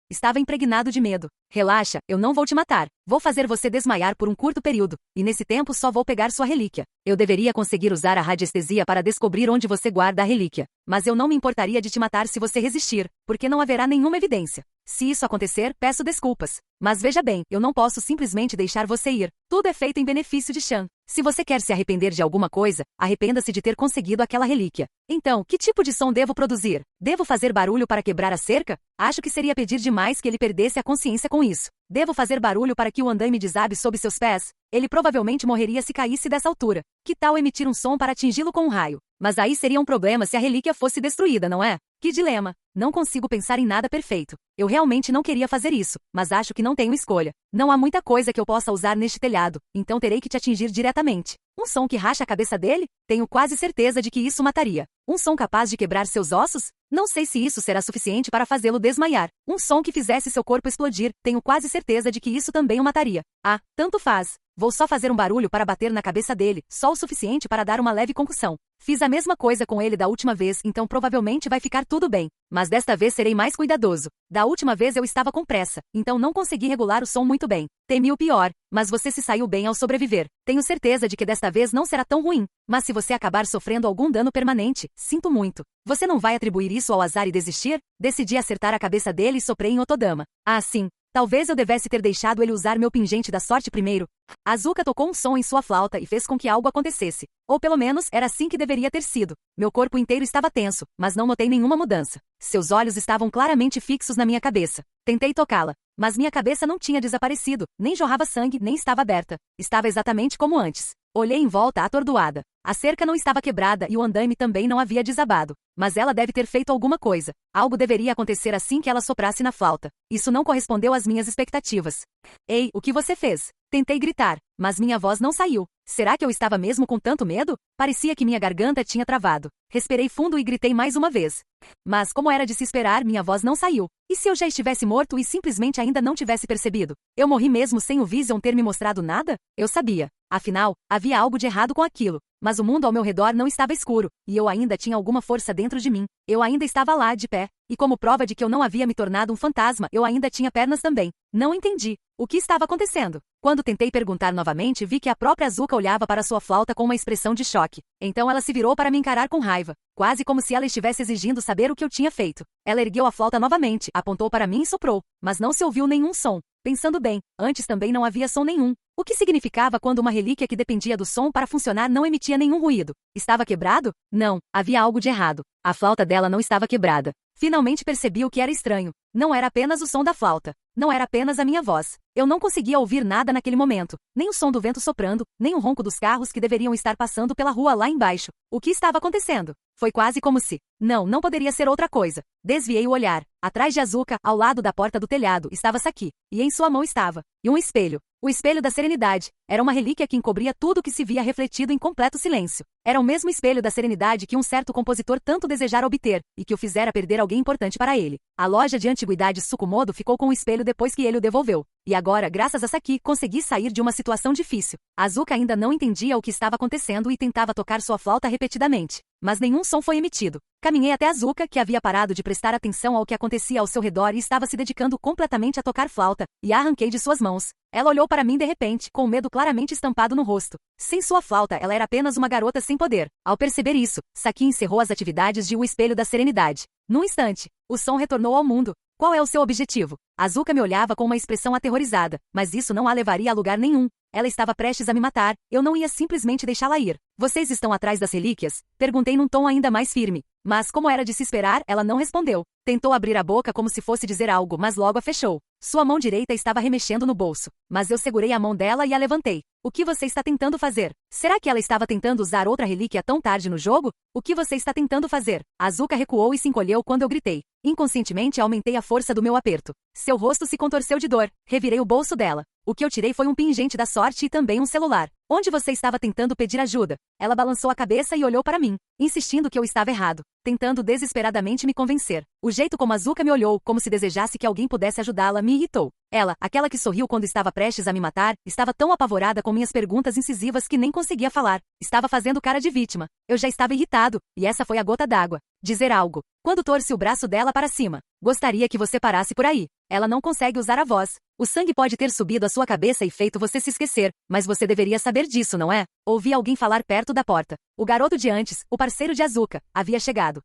Estava impregnado de medo. Relaxa, eu não vou te matar. Vou fazer você desmaiar por um curto período, e nesse tempo só vou pegar sua relíquia. Eu deveria conseguir usar a radiestesia para descobrir onde você guarda a relíquia. Mas eu não me importaria de te matar se você resistir, porque não haverá nenhuma evidência. Se isso acontecer, peço desculpas. Mas veja bem, eu não posso simplesmente deixar você ir. Tudo é feito em benefício de Shan. Se você quer se arrepender de alguma coisa, arrependa-se de ter conseguido aquela relíquia. Então, que tipo de som devo produzir? Devo fazer barulho para quebrar a cerca? Acho que seria pedir demais que ele perdesse a consciência com isso. Devo fazer barulho para que o andaime desabe sob seus pés? Ele provavelmente morreria se caísse dessa altura. Que tal emitir um som para atingi-lo com um raio? Mas aí seria um problema se a relíquia fosse destruída, não é? Que dilema. Não consigo pensar em nada perfeito. Eu realmente não queria fazer isso, mas acho que não tenho escolha. Não há muita coisa que eu possa usar neste telhado, então terei que te atingir diretamente. Um som que racha a cabeça dele? Tenho quase certeza de que isso mataria. Um som capaz de quebrar seus ossos? Não sei se isso será suficiente para fazê-lo desmaiar. Um som que fizesse seu corpo explodir? Tenho quase certeza de que isso também o mataria. Ah, tanto faz. Vou só fazer um barulho para bater na cabeça dele, só o suficiente para dar uma leve concussão. Fiz a mesma coisa com ele da última vez, então provavelmente vai ficar tudo bem. Mas desta vez serei mais cuidadoso. Da última vez eu estava com pressa, então não consegui regular o som muito bem. Temi o pior, mas você se saiu bem ao sobreviver. Tenho certeza de que desta vez não será tão ruim. Mas se você acabar sofrendo algum dano permanente, sinto muito. Você não vai atribuir isso ao azar e desistir? Decidi acertar a cabeça dele e soprei em Otodama. Ah, sim. Talvez eu devesse ter deixado ele usar meu pingente da sorte primeiro. Azuka tocou um som em sua flauta e fez com que algo acontecesse. Ou pelo menos, era assim que deveria ter sido. Meu corpo inteiro estava tenso, mas não notei nenhuma mudança. Seus olhos estavam claramente fixos na minha cabeça. Tentei tocá-la, mas minha cabeça não tinha desaparecido, nem jorrava sangue, nem estava aberta. Estava exatamente como antes. Olhei em volta atordoada. A cerca não estava quebrada e o andaime também não havia desabado. Mas ela deve ter feito alguma coisa. Algo deveria acontecer assim que ela soprasse na flauta. Isso não correspondeu às minhas expectativas. Ei, o que você fez? Tentei gritar, mas minha voz não saiu. Será que eu estava mesmo com tanto medo? Parecia que minha garganta tinha travado. Respirei fundo e gritei mais uma vez. Mas, como era de se esperar, minha voz não saiu. E se eu já estivesse morto e simplesmente ainda não tivesse percebido? Eu morri mesmo sem o Vision ter me mostrado nada? Eu sabia. Afinal, havia algo de errado com aquilo. mas o mundo ao meu redor não estava escuro, e eu ainda tinha alguma força dentro de mim. Eu ainda estava lá, de pé, e como prova de que eu não havia me tornado um fantasma, eu ainda tinha pernas também. Não entendi. O que estava acontecendo? Quando tentei perguntar novamente, vi que a própria Azuka olhava para sua flauta com uma expressão de choque. Então ela se virou para me encarar com raiva, quase como se ela estivesse exigindo saber o que eu tinha feito. Ela ergueu a flauta novamente, apontou para mim e soprou, mas não se ouviu nenhum som. Pensando bem, antes também não havia som nenhum. O que significava quando uma relíquia que dependia do som para funcionar não emitia nenhum ruído? Estava quebrado? Não, havia algo de errado. A flauta dela não estava quebrada. Finalmente percebi o que era estranho. Não era apenas o som da flauta. Não era apenas a minha voz. Eu não conseguia ouvir nada naquele momento. Nem o som do vento soprando, nem o ronco dos carros que deveriam estar passando pela rua lá embaixo. O que estava acontecendo? Foi quase como se... Não poderia ser outra coisa. Desviei o olhar. Atrás de Azuka, ao lado da porta do telhado, estava Saki. E em sua mão estava... E um espelho. O espelho da serenidade. Era uma relíquia que encobria tudo que se via refletido em completo silêncio. Era o mesmo espelho da serenidade que um certo compositor tanto desejara obter, e que o fizera perder alguém importante para ele. A loja de antiguidades Tsukumodo ficou com o espelho depois que ele o devolveu. E agora, graças a Saki, consegui sair de uma situação difícil. Azuka ainda não entendia o que estava acontecendo e tentava tocar sua flauta repetidamente. Mas nenhum som foi emitido. Caminhei até Azuka, que havia parado de prestar atenção ao que acontecia ao seu redor e estava se dedicando completamente a tocar flauta, e a arranquei de suas mãos. Ela olhou para mim de repente, com o medo claramente estampado no rosto. Sem sua flauta, ela era apenas uma garota sem poder. Ao perceber isso, Saki encerrou as atividades de O Espelho da Serenidade. Num instante, o som retornou ao mundo. Qual é o seu objetivo? Azuka me olhava com uma expressão aterrorizada, mas isso não a levaria a lugar nenhum. Ela estava prestes a me matar, eu não ia simplesmente deixá-la ir. Vocês estão atrás das relíquias? Perguntei num tom ainda mais firme. Mas, como era de se esperar, ela não respondeu. Tentou abrir a boca como se fosse dizer algo, mas logo a fechou. Sua mão direita estava remexendo no bolso, mas eu segurei a mão dela e a levantei. O que você está tentando fazer? Será que ela estava tentando usar outra relíquia tão tarde no jogo? O que você está tentando fazer? Azuka recuou e se encolheu quando eu gritei. Inconscientemente aumentei a força do meu aperto. Seu rosto se contorceu de dor. Revirei o bolso dela. O que eu tirei foi um pingente da sorte e também um celular. Onde você estava tentando pedir ajuda? Ela balançou a cabeça e olhou para mim, insistindo que eu estava errado, tentando desesperadamente me convencer. O jeito como Azuka me olhou, como se desejasse que alguém pudesse ajudá-la, me irritou. Ela, aquela que sorriu quando estava prestes a me matar, estava tão apavorada com minhas perguntas incisivas que nem conseguia falar. Estava fazendo cara de vítima. Eu já estava irritado, e essa foi a gota d'água. Dizer algo. Quando torce o braço dela para cima. Gostaria que você parasse por aí. Ela não consegue usar a voz. O sangue pode ter subido à sua cabeça e feito você se esquecer, mas você deveria saber disso, não é? Ouvi alguém falar perto da porta. O garoto de antes, o parceiro de Azuka, havia chegado.